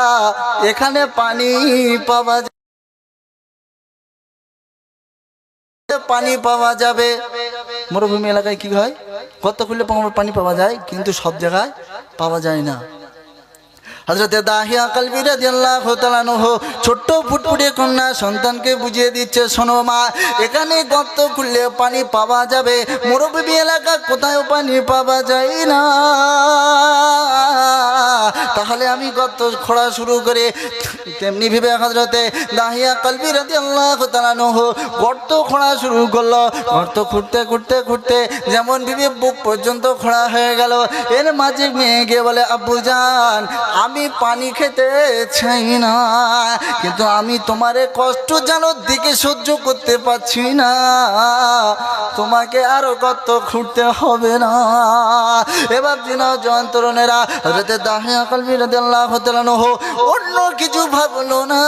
এখানে পানি পাওয়া পানি পাওয়া যাবে। মরুভূমি এলাকায় কি হয়, গর্ত খুললে পানি পাওয়া যায়, কিন্তু সব জায়গায় পাওয়া যায় না। হযরত দাহিয়া কলবি রাদিয়াল্লাহু তাআলা আনহু ছোট্ট ফুটফুটে কন্যা সন্তানকে বুঝিয়ে দিচ্ছে, শোনো মা, এখানে গর্ত খুললে পানি পাওয়া যাবে, মরুভূমি এলাকা কোথাও পানি পাওয়া যায় না। তাহলে আমি গর্ত খোঁড়া শুরু করে। তেমনি ভেবে হযরত দাহিয়া কলবি রাদিয়াল্লাহু তাআলা আনহু গর্ত খোঁড়া শুরু করলো। গর্ত খুঁড়তে খুঁড়তে খুঁড়তে যেমন ভেবে বুক পর্যন্ত খোঁড়া হয়ে গেল। এর মাঝে মেয়ে গিয়ে বলে, আব্বু জান, আমি পানি খেতে চাই না, কিন্তু আমি তোমার কষ্ট জানো দিকে সহ্য করতে পারছি না, তোমাকে আরো গর্ত খুঁড়তে হবে না। এবার নওজোয়ান তরুণেরা হযরত দাহিয়া কলবি রাদিয়াল্লাহু তাআলা আনহু অন্য কিছু ভাবলো না,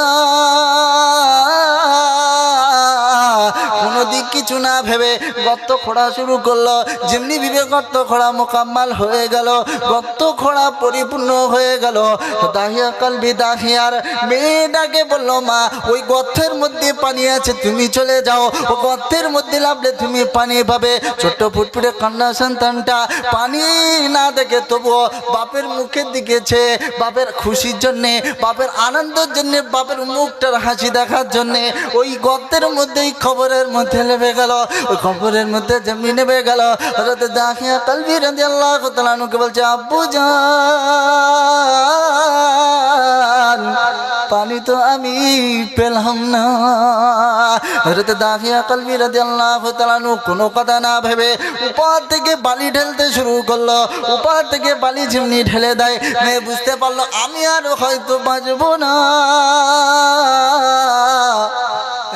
কোনো দিক কিছু না ভেবে গর্ত খোঁড়া শুরু করলো। যেমনি ভেবে গর্ত খোঁড়া মোকাম্মাল হয়ে গেল, গর্ত খোঁড়া পরিপূর্ণ হয়ে গেল। দাহিয়া কলবি দাহিয়ার মেয়েটাকে বলল, মা, ওই গর্তের মধ্যে পানি আছে, তুমি চলে যাও, ও গর্তের মধ্যে লাভলে তুমি পানি পাবে। ছোট্ট ফুটফুটে কন্যা সন্তানটা পানি না দেখে তবুও বাপের মুখের দিকে চেয়ে, বাপের খুশির জন্যে, বাপের আনন্দের জন্যে, বাপের মুখটার হাসি দেখার জন্যে ওই গর্তের মধ্যেই খবরের মধ্যে নেমে গেল। ওই খবরের মধ্যে যেমনি নেমে গেল, হযরত দাহিয়া কলবি রাদিয়াল্লাহু তাআলা আনহুকে বলছে, আব্বু জান, পানি তো আমি পেলাম না। হযরত দাহিয়া কলবি রাদিয়াল্লাহু তাআলা আনহু কোনো কথা না ভেবে উপর থেকে বালি ঢেলতে শুরু করলো। উপর থেকে বালি যেমনি ঢেলে দেয়, মেয়ে বুঝতে পারলো আমি আর হয়তো বাঁচবো না,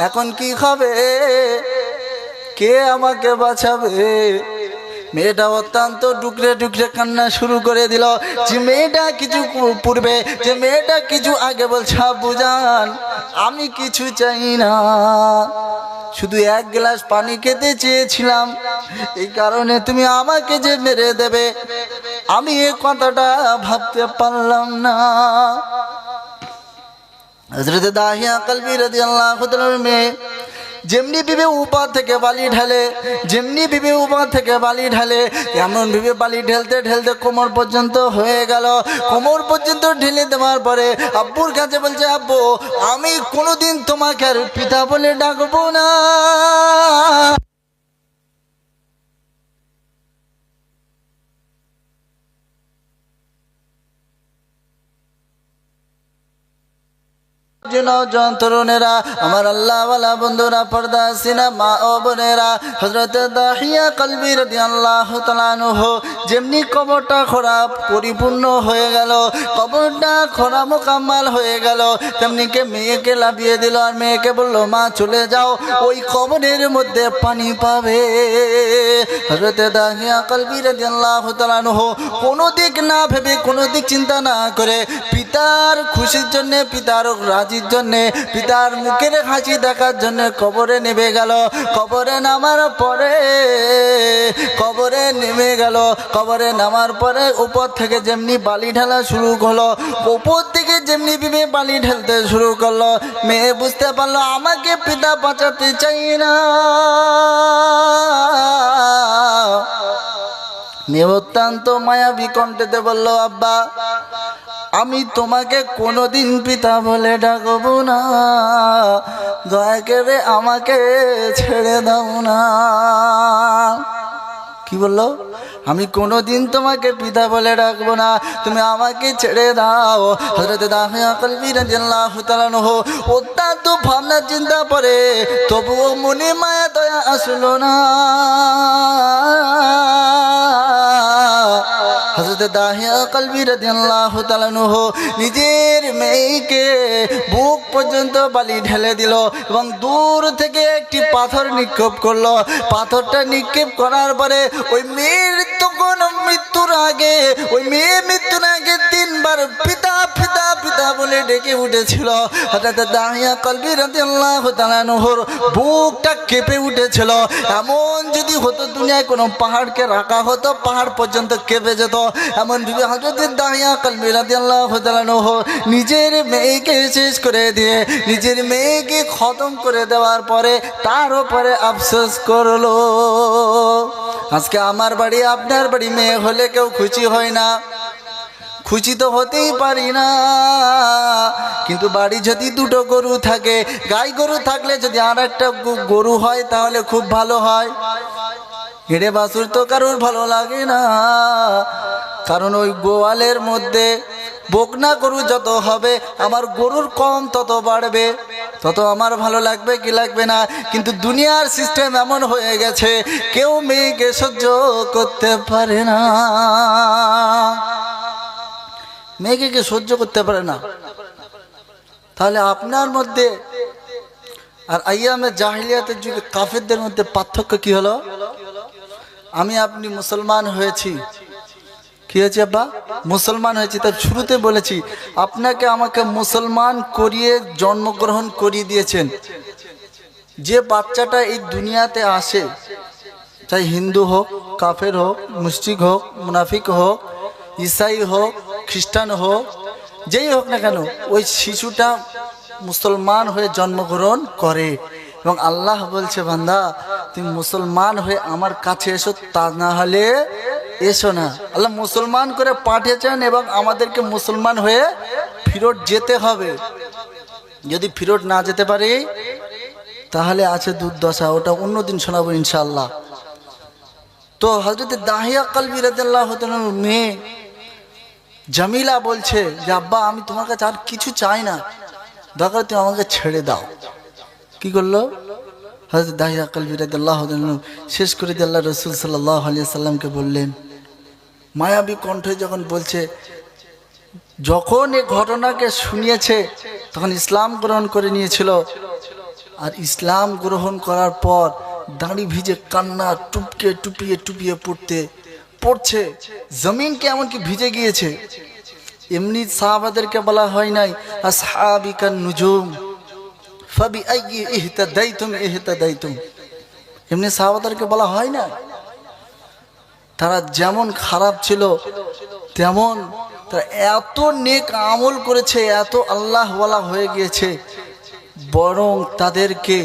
এখন কি হবে, কে আমাকে বাঁচাবে। মেয়েটা অত্যন্ত ডুকরে ডুকরে কান্না শুরু করে দিল। যে মেয়েটা কিছু পূর্বে, যে মেয়েটা কিছু আগে বলছে, আব্বু জান, আমি কিছু চাই না, শুধু এক গ্লাস পানি খেতে চেয়েছিলাম, এই কারণে তুমি আমাকে যে মেরে দেবে আমি এই কথাটা ভাবতে পারলাম না। হযরত দাহিয়া কলবি রাদিয়াল্লাহু তাআলার মেয়ে যেমনি বিবে উপর থেকে বালি ঢালে, যেমনি বিবে উপর থেকে বালি ঢালে, এমন বিবে বালি ঢেলতে ঢেলতে কোমর পর্যন্ত হয়ে গেল। কোমর পর্যন্ত ঢেলে দেওয়ার পরে আব্বুর কাছে বলছে, আব্বু আমি কোনোদিন তোমাকে আর পিতা বলে ডাকবো না। তরুণেরা, আমার আল্লাহওয়ালা বন্ধুরা, পর্দা সিনা মা ও বোনেরা, হযরত দাহিয়া কলবি রাদিয়াল্লাহু তাআলা আনহু যেমনি কবরটা খোঁড়া পরিপূর্ণ হয়ে গেল, কবরটা খোঁড়া মোকাম্মাল হয়ে গেল, তেমনি কে মেয়েকে লাভিয়ে দিল আর মেয়েকে বলল, মা চলে যাও, ওই কবরের মধ্যে পানি পাবে। হযরত দাহিয়া কলবি রাদিয়াল্লাহু তাআলা আনহু কোনো দিক না ভেবে, কোনো দিক চিন্তা না করে, পিতার খুশির জন্য, পিতার রাজির জন্য, পিতার মুখের হাসি দেখার জন্য কবরে নেমে গেল। কবরে নামার পরে, কবরে নেমে গেল, কবরে নামার পরে উপর থেকে যেমনি বালি ঢালা শুরু করলো, উপর থেকে যেমনি বিবে বালি ঢালতে শুরু করলো, মেয়ে বুঝতে পারলো আমাকে পিতা বাঁচাতে চাই না। মেয়ে অত্যন্ত মায়াবী কণ্ঠেতে বলল, আব্বা আমি তোমাকে কোনোদিন পিতা বলে ডাকবো না, দয়া করে আমাকে ছেড়ে দাও না। কি বললো? আমি কোনোদিন তোমাকে পিতা বলে ডাকবো না, তুমি আমাকে ছেড়ে দাও। হযরত দাহিয়া কলবি রাদিয়াল্লাহু তাআলা আনহু অত্যন্ত ভাবনা চিন্তা করে, তবুও মনে মায়া দয়া আসলো না। হযরত দাহিয়া কলবি রাদিয়াল্লাহু তাআলা আনহু নিজের মেয়েকে বুক পর্যন্ত বালি ঢেলে দিল এবং দূর থেকে একটি পাথর নিক্ষেপ করলো। পাথরটা নিক্ষেপ করার পরে ওই মেয়ের তখন মৃত্যুর আগে, ওই মেয়ে মৃত্যুর আগে তিনবার পিতা পিতা পিতা বলে ডেকে উঠেছিল। হযরত দাহিয়া কলবি রাদিয়াল্লাহু তাআলা আনহুর বুকটা কেঁপে উঠেছিল। এমন যদি হতো দুনিয়ায় কোনো পাহাড়কে রাখা হতো, পাহাড় পর্যন্ত কেঁপে যেত। এমন ভাবে হযরত দাহিয়া কলবি রাদিয়াল্লাহু তাআলা আনহু নিজের মেয়েকে শেষ করে দিয়ে, নিজের মেয়েকে খতম করে দেওয়ার পরে তার উপরে আফসোস করলো। আজকে আমার বাড়ি, আপনার বাড়ি মেয়ে হলে কেউ খুশি হয় না? খুশি তো হতেই পারি না, কিন্তু বাড়ি যদি দুটো গরু থাকে, গাই গরু থাকলে যদি আর একটা গরু হয় তাহলে খুব ভালো হয়। হেড়ে বাছুর তো কারোর ভালো লাগে না, কারণ ওই গোয়ালের মধ্যে বকনা গরু যত হবে আমার গরুর কম তত বাড়বে, তত আমার ভালো লাগবে কি লাগবে না। কিন্তু দুনিয়ার সিস্টেম এমন হয়ে গেছে, কেউ মেয়েকে সহ্য করতে পারে না, মেয়েকে কে সহ্য করতে পারে না। তাহলে আপনার মধ্যে আর আইয়ামে জাহিলিয়াতের যুগে কাফেরদের মধ্যে পার্থক্য কি হলো? আমি আপনি মুসলমান হয়েছি, কি হয়েছে আব্বা? মুসলমান হয়েছি। তাই শুরুতে বলেছি আপনাকে আমাকে মুসলমান করিয়ে জন্মগ্রহণ করিয়ে দিয়েছেন। যে বাচ্চাটা এই দুনিয়াতে আসে, চাই হিন্দু হোক, কাফের হোক, মুশরিক হোক, মুনাফিক হোক, ঈসাই হোক, খ্রিস্টান হোক, যেই হোক না কেন, ওই শিশুটা মুসলমান হয়ে জন্মগ্রহণ করে। এবং আল্লাহ বলছে, বান্দা তুমি মুসলমান হয়ে আমার কাছে এসো, তা না হলে এসো না। আল্লাহ মুসলমান করে পাঠিয়েছেন এবং আমাদেরকে মুসলমান হয়ে ফিরত যেতে হবে। যদি ফিরত না যেতে পারি তাহলে আছে দুর্দশা, ওটা অন্যদিন শোনাবো ইনশাআল্লাহ। তো হযরত দাহিয়া কলবি রাদিয়াল্লাহু তাআলার মেয়ে জামিলা বলছে যে, আব্বা আমি তোমার কাছে আর কিছু চাই না, দরকার তুমি আমাকে ছেড়ে দাও। কি করলো হযরত দাহিয়া কলবি রাদিয়াল্লাহু তাআলা? শেষ করে দিয়ে আল্লাহ রাসূল সাল্লাল্লাহু আলাইহি সাল্লামকে বললেন, মায়াবী কণ্ঠে যখন বলছে, যখন এই ঘটনাকে শুনিয়েছে তখন ইসলাম গ্রহণ করে নিয়েছিল, আর ইসলাম গ্রহণ করার পর দাঁড়ি ভিজে কান্না টুপকে টুপিয়ে টুপিয়ে পড়ছে, জমিনকে এমনকি ভিজে গিয়েছে। এমনি সাহাবাদেরকে বলা হয় নাই আসহাবিকান নুজুম, ফাবিআইয়ি ইহতাদাইতুম। এমনি সাহাবাদেরকে বলা হয় না, তারা যেমন খারাপ ছিল তেমন তারা এত নেক আমল করেছে, এত আল্লাহওয়ালা হয়ে গিয়েছে, বরং তাদেরকে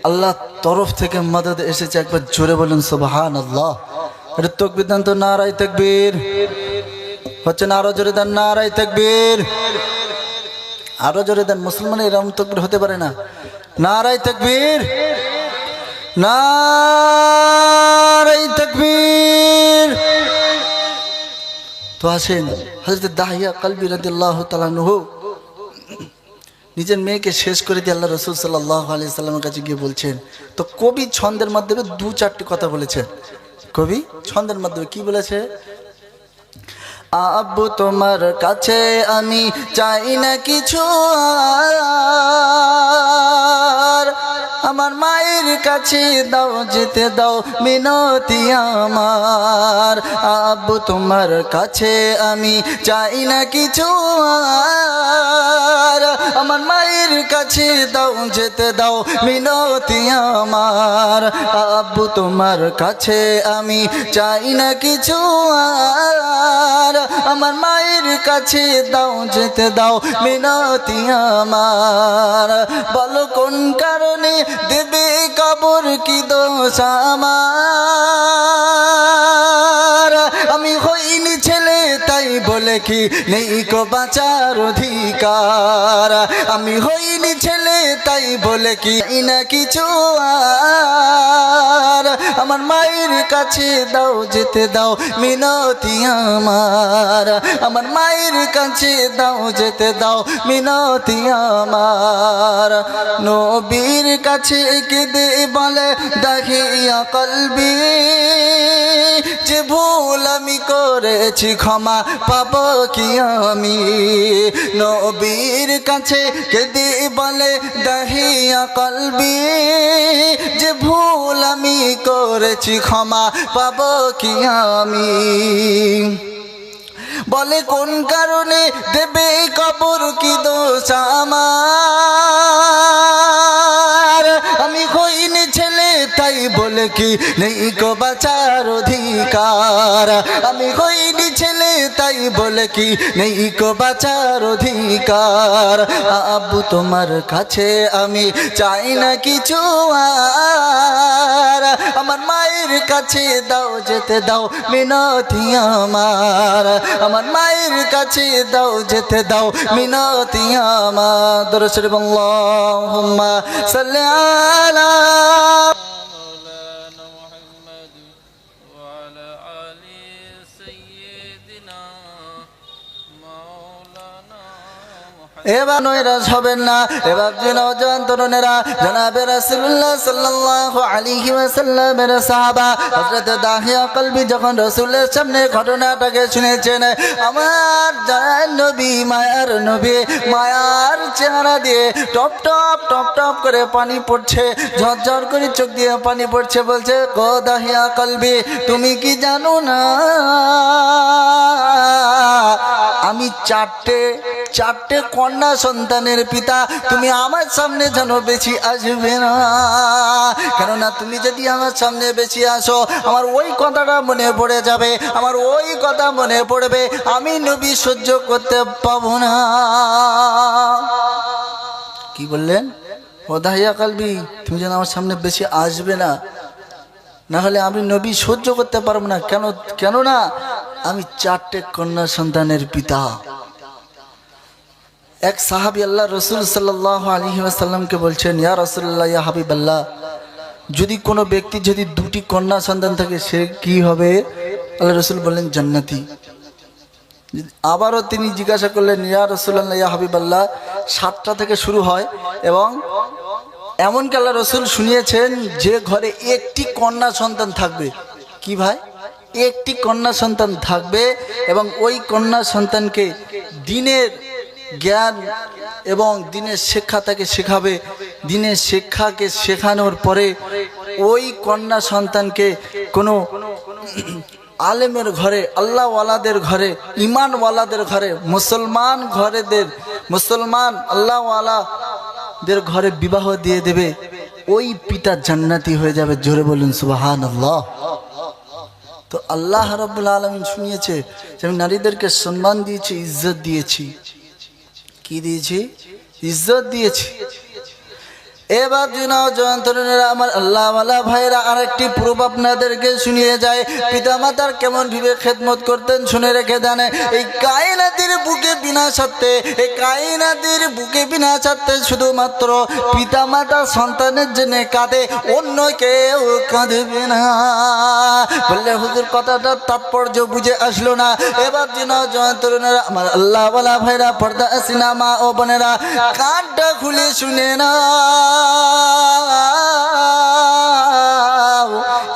আল্লাহ তরফ থেকে মদদ এসেছে। একবার জোরে বলেন সুবহানাল্লাহ। এটা তাকবীর দেন তো, নারায়ে তাকবীর হচ্ছে না, আরো জোরে দেন নারায়ে তাকবীর, আরো জোরে দেন। মুসলমানের এরকম তাকবীর হতে পারে না। নারায়ে তাকবীর, নারায়ে তাকবীর। তো আসেন, হযরত দাহিয়া কলবি রাদিয়াল্লাহু তাআলা আনহু নিজের মেয়েকে শেষ করে দিয়ে আল্লাহ রাসূল সাল্লাল্লাহু আলাইহি সাল্লামের কাছে গিয়ে বলছেন। তো কবি ছন্দের মাধ্যমে দু চারটি কথা বলেছেন। কবি ছন্দের মাধ্যমে কি বলেছে? আব্বু তোমার কাছে আমি চাই না কিছু আর, আমার মায়ের কাছে দাও যেতে দাও মিনতি আমার। আব্বু তোমার কাছে আমি চাই না কিছু আর, আমার মায়ের কাছে দাও যেতে দাও মিনতি আমার। আব্বু তোমার কাছে আমি চাই না কিছু আর, আমার মায়ের কাছে দাও যেতে দাও মিনতি আমার। বলো কোন কারণে দেবে কবর কি দোষ আমার, আমি হইনি ছেলে তাই বলে কি নেই কো বাঁচার অধিকার, আমি হইনি ছেলে তাই বলে কি না কিছু আর, আমার মায়ের কাছে দাও যেতে দাও মিনতি আমার। আমার মায়ের কাছে দাও যেতে দাও মিনতি আমার। নবীর কাছে কেঁদে বলে দাহিয়া কলবি, যে ভুল আমি করেছি ক্ষমা পাবো কি আমি। নবীর কাছে কেঁদে বলে দাহিয়া কলবি, যে ভুল আমি করেছি ক্ষমা পাবো কি আমি। বলে কোন কারণে দেবে কবর কি দোষ আমার, আমি হইনি ছেলে তাই বলে কি নেই কো বাঁচার অধিকার, আমি হইনি ছেলে তাই বলে কি নেই কো বাঁচার অধিকার। আব্বু তোমার কাছে আমি চাই না কিছু আর, আমার মায়ের কাছে দাও যেতে দাও মিনতি আমার। আমার মায়ের কাছে দাও যেতে দাও মিনতি আমার। দরুদ শরীফ আল্লাহুম্মা সাল্লি আলা এবার নৈরাশ হবেন না। এবার যে নওজোয়ান তরুণেরা জনাবে রাসূলুল্লাহ সাল্লাল্লাহু আলাইহি ওয়াসাল্লামের সাহাবা হযরত দাহিয়া কলবি যখন রাসূলের সামনে ঘটনাটাকে শুনেছেন, আমার জান নবী মায়ার নবী মায়ার চেহারা দিয়ে টপ টপ টপ টপ করে পানি পড়ছে, ঝরঝর করে চোখ দিয়ে পানি পড়ছে। বলছে, গো দাহিয়া কলবি তুমি কি জানো না আমি চারটে কন্যা সন্তানের পিতা, তুমি আমার সামনে যেন বেশি আসবে না, কেননা তুমি যদি আমার সামনে বেশি আসো আমার ওই কথাটা মনে পড়ে যাবে, আমার ওই কথা মনে পড়বে, আমি নবী সহ্য করতে পাবো না। কি বললেন? ও দাহিয়া কলবি তুমি যেন আমার সামনে বেশি আসবে না, না হলে আমি নবী সহ্য করতে পারবো না। কেননা আমি চারটে কন্যা সন্তানের পিতা। এক সাহাবী আল্লাহ রসুল সাল্লাল্লাহু আলাইহি ওয়াসাল্লামকে বলছেন, ইয়া রাসূলুল্লাহ ইয়া হাবিবাল্লাহ, যদি কোনো ব্যক্তি যদি দুটি কন্যা সন্তান থাকে সে কি হবে? আল্লাহ রসুল বললেন জান্নাতি। আবারও তিনি জিজ্ঞাসা করলেন, ইয়া রাসূলুল্লাহ ইয়া হাবিবাল্লাহ, 7টা থেকে শুরু হয় এবং এমনকি আল্লাহ রসুল শুনিয়েছেন যে ঘরে একটি কন্যা সন্তান থাকবে, কি ভাই, একটি কন্যা সন্তান থাকবে এবং ওই কন্যা সন্তানকে দ্বীনের জ্ঞান এবং দ্বীনের শিক্ষা তাকে শেখাবে। দ্বীনের শিক্ষাকে শেখানোর পরে ওই কন্যা সন্তানকে কোনো আলেমের ঘরে, আল্লাহওয়ালাদের ঘরে, ইমানওয়ালাদের ঘরে, মুসলমান আল্লাহওয়ালা দের ঘরে বিবাহ দিয়ে দেবে, ওই পিতা জান্নাতি হয়ে যাবে। জোরে বলুন সুবহানাল্লাহ। তো আল্লাহ রাব্বুল আলামিন শুনিয়েছে যে আমি নারীদেরকে সম্মান দিয়েছি, ইজ্জত দিয়েছি। কি দিয়েছি? ইজ্জত দিয়েছি। এবার জয়ন্তরণেরা আমার আল্লাহ ওয়ালা ভাইরা আরেকটি প্রুফ আপনাদেরকে শুনিয়ে যায় পিতা মাতার কেমন ভাবে খেদমত করতেন। শুনে রেখে দেন, এই কায়নাতের বুকে বিনা সত্ত্বে, এই কায়নাতের বুকে বিনা সত্ত্বে শুধুমাত্র পিতা মাতা সন্তানের জন্য কাঁদে, অন্য কেউ কাঁদবে না। বললে হুজুর কথাটা তাৎপর্য বুঝে আসলো না। এবার জয়ন্তরণেরা আমার আল্লাহ ওয়ালা ভাইরা, পর্দা সিনেমা ও বোনেরা, কানটা খুলে শুনে না।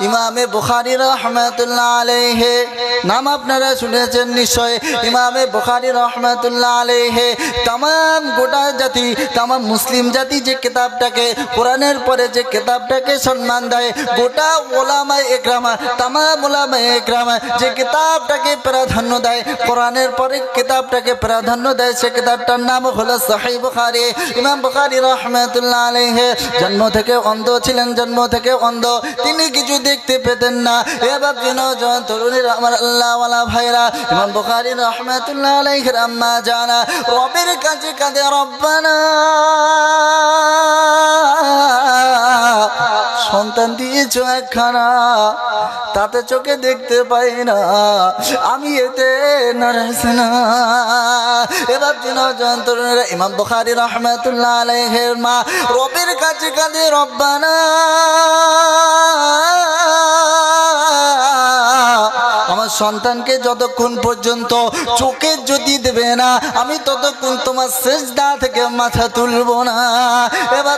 ইমামে বুখারী রাহমাতুল্লাহ আলাইহি নাম আপনারা শুনেছেন নিশ্চয়। ইমামে বুখারী রাহমাতুল্লাহ আলাইহি तमाम গোটা জাতি, तमाम মুসলিম জাতি যে কিতাবটাকে, কোরআনের পরে যে কিতাবটাকে সম্মান দেয়, গোটা উলামায়ে ইকরাম, तमाम উলামায়ে ইকরাম যে কিতাবটাকে প্রাধান্য দেয়, কোরআনের পরে কিতাবটাকে প্রাধান্য দেয়, সে কিতাবটার নাম হলো সহিহ বুখারী। ইমাম বুখারী রাহমাতুল্লাহ আলাইহি জন্ম থেকে অন্ধ ছিলেন, জন্ম থেকে অন্ধ, তিনি কিছু দেখতে পেতেন না। এবার তরুণীরা আমার আল্লাহ ওয়ালা ভাইরা, ইমাম বুখারী রাহমাতুল্লাহ আলাইহির আম্মা জানা রবের কাছে কাঁদে, রব্বানা সন্তান দিয়েছো একখানা, তাতে চোখে দেখতে পাই না, আমি এতে নারাজ না। এবার তরুণীরা ইমাম বুখারী রাহমাতুল্লাহ আলাইহির মা রবের কাছে কাঁদে, রব্বানা আমার সন্তানকে যতক্ষণ পর্যন্ত চোখে যদি দেবে না, আমি ততক্ষণ তোমার সিজদা থেকে মাথা তুলবো না। এবার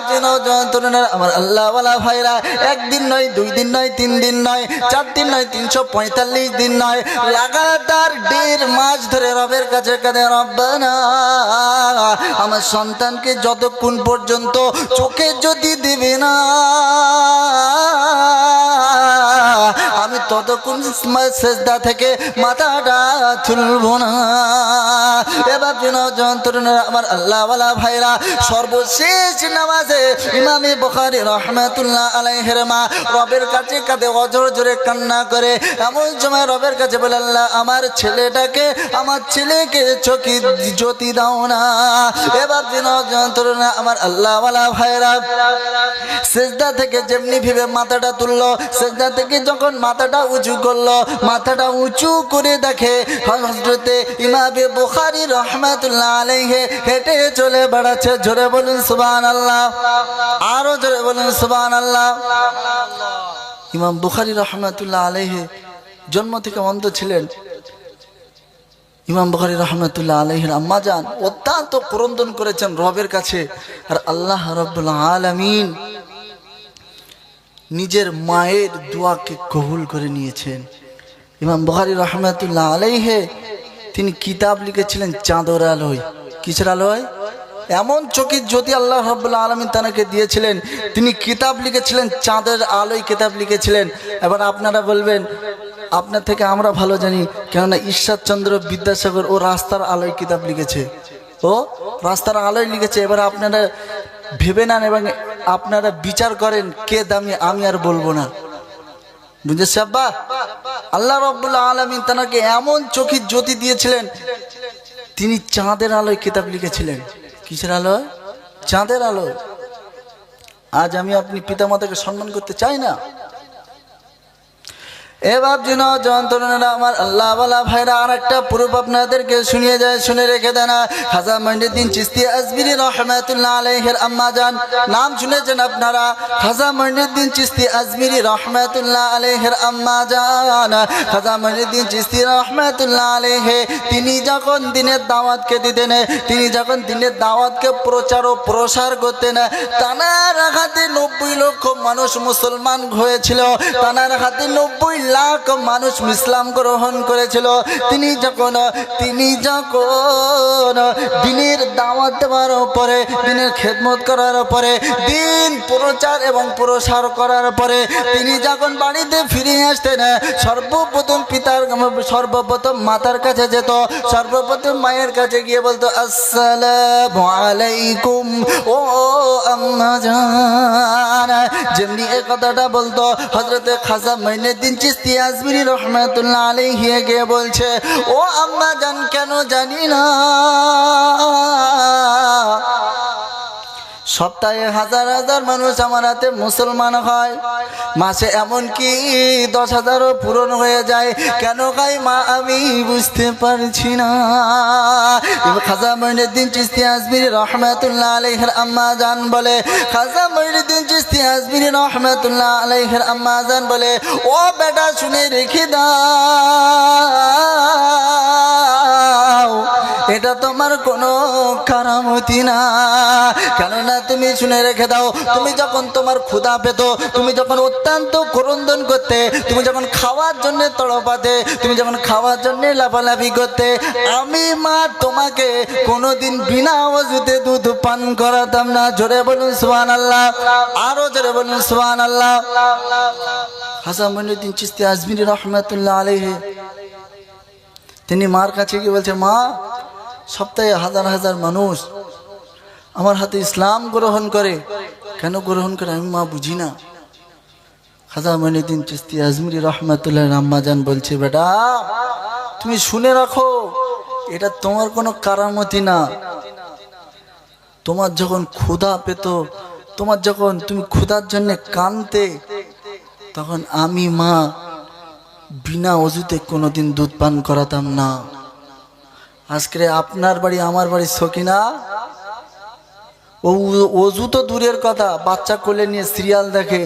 আমার আল্লাহ ওয়ালা ভাইরা, একদিন নয়, 2 দিন নয়, 3 দিন নয়, 4 দিন নয়, 345 দিন নয়, লাগাতার 1.5 মাস ধরে রবের কাছে কাঁদে, রব্বানা আমার সন্তানকে যতক্ষণ পর্যন্ত চোখে যদি দেবে না, আমি ততক্ষণ সিজদা থেকে মাথাটা তুলবো না। এবার তরুণেরা আমার আল্লাহ ওয়ালা ভাইরা, সর্বশেষ নামাজে ইমামে বুখারী রাহমাতুল্লাহ আলাইহির মা রবের কাছে কাঁদে, অজর জোরে কান্না করে। এমন সময় রবের কাছে বলে, আল্লাহ আমার ছেলেটাকে, আমার ছেলেকে চোখে জ্যোতি দাও না। এবার তরুণেরা আমার আল্লাহ ওয়ালা ভাইরা সিজদা থেকে যেমনি ভাবে মাথাটা তুললো, সিজদা থেকে যখন মাথাটা উঁচু করলো, মাথাটা উঁচু করে দেখে হযরতে ইমামে বুখারী রাহমাতুল্লাহ আলাইহি হেঁটে চলে বেড়াচ্ছে। জোরে বলুন সুবহানাল্লাহ, আরো জোরে বলুন সুবহানাল্লাহ। ইমাম বুখারী রাহমাতুল্লাহ আলাইহি জন্ম থেকে অন্ধ ছিলেন। ইমাম বুখারী রাহমাতুল্লাহ আলাইহির আম্মা জান অত্যন্ত ক্রন্দন করেছেন রবের কাছে, আর আল্লাহ রাব্বুল আলামিন নিজের মায়ের দোয়াকে কবুল করে নিয়েছেন। ইমাম বুখারী রাহমাতুল্লাহ আলাইহি তিনি কিতাব লিখেছিলেন চাঁদের আলোয়। কিসের আলোয়? এমন চোখের জ্যোতি আল্লাহ রাব্বুল আলামিন তাকে দিয়েছিলেন, তিনি কিতাব লিখেছিলেন চাঁদের আলোয়, কিতাব লিখেছিলেন। এবার আপনারা বলবেন, আপনার থেকে আমরা ভালো জানি, কেননা ঈশ্বরচন্দ্র বিদ্যাসাগর ও রাস্তার আলোয় কিতাব লিখেছে, ও রাস্তার আলোয় লিখেছে। এবার আপনারা ভেবে নেন এবং আপনারা বিচার করেন কে দামি, আমি আর বলবো না। বুঝেছে আব্বা? আল্লাহ রাব্বুল আলামিন তাকে এমন চোখের জ্যোতি দিয়েছিলেন, তিনি চাঁদের আলোয় কিতাব লিখেছিলেন। কিসের আলোয়? চাঁদের আলোয়। আজ আমি আপনি পিতামাতাকে সম্মান করতে চাই না। এবার তরুণেরা আমার আল্লাহ ওয়ালা ভাইরা আরেকটা প্রুফ আপনাদেরকে শুনিয়ে যায়, শুনে রেখে দেন। খাজা মঈনুদ্দিন চিশতি আজমিরি রাহমাতুল্লাহ আলাইহির আম্মা জান নাম শুনেছেন আপনারা? খাজা মঈনুদ্দিন চিশতি আজমিরি রাহমাতুল্লাহ আলাইহির আম্মা জান, খাজা মঈনুদ্দিন চিশতি রাহমাতুল্লাহ আলাইহি তিনি যখন দিনের দাওয়াতকে দিতেন, তিনি যখন দিনের দাওয়াতকে প্রচার ও প্রসার করতেন, তানার হাতে 90 লক্ষ মানুষ মুসলমান হয়েছিল, তানার হাতে 90 লাখ মানুষ ইসলাম গ্রহণ করেছিল। তিনি যখন দিনের দাওয়াত দেওয়ার পরে, দিনের খেদমত করার পরে, দিন প্রচার এবং প্রসার করার পরে তিনি যখন বাড়িতে ফিরে আসতেন, সর্বপ্রথম মাতার কাছে যেত, সর্বপ্রথম মায়ের কাছে গিয়ে বলতো আসসালামু আলাইকুম ও আম্মা জান। যেমনি এই কথাটা বলতো হযরতে খাজা মঈনুদ্দিন চিশতি আজমিরি রহমাতুল্লাহ আলাইহি গিয়ে বলছে, ও আম্মা জান, কেন জানি না সপ্তাহে হাজার হাজার মানুষ আমার হাতে মুসলমান হয়, মাসে এমনকি 10,000ও পূরণ হয়ে যায়, কেন খাই মা আমি বুঝতে পারছি না। খাজা মঈনুদ্দিন চিশতি আজমিরি রহমাতুল্লাহ আলাইহির আম্মা জান বলে, খাজা মঈনুদ্দিন চিশতি আজমিরি রহমাতুল্লাহ আলাইহির আম্মা জান বলে, ও বেটা শুনে রেখে দাও, এটা তোমার কোনো কারামতি না। কেননা তুমি শুনে রেখে দাও, তুমি যখন তোমার ক্ষুধা পেত, তুমি যখন অত্যন্ত ক্রন্দন করতে, তুমি যখন খাওয়ার জন্য তড়পাতে, তুমি যখন খাওয়ার জন্য লাফালাফি করতে, আমি মা তোমাকে কোনোদিন বিনা ওযুতে দুধ পান করাতাম না। জোরে বলুন সুবহানাল্লাহ, আরো জোরে বলুন সুবহানাল্লাহ। খাজা মঈনুদ্দিন চিশতি আজমিরি রহমাতুল্লাহ আলাইহি তিনি মার কাছে গিয়ে বলছে, মা সপ্তাহে হাজার হাজার মানুষ আমার হাতে ইসলাম গ্রহণ করে, কেন গ্রহণ করে আমি মা বুঝি না। খাজা মঈনুদ্দিন চিশতি আজমিরি রহমাতুল্লাহ আম্মা জান বলছে, বেটা তুমি শুনে রাখো, এটা তোমার কোনো কারামতি না। তোমার যখন ক্ষুধা পেত, তোমার যখন তুমি ক্ষুধার জন্য কাঁদতে, তখন আমি মা বিনা ওযুতে কোনোদিন দুধ পান করাতাম না। আজকে আপনার বাড়ি আমার বাড়ি সকিনা, ওযু তো দূরের কথা, বাচ্চা কোলে নিয়ে সিরিয়াল দেখে,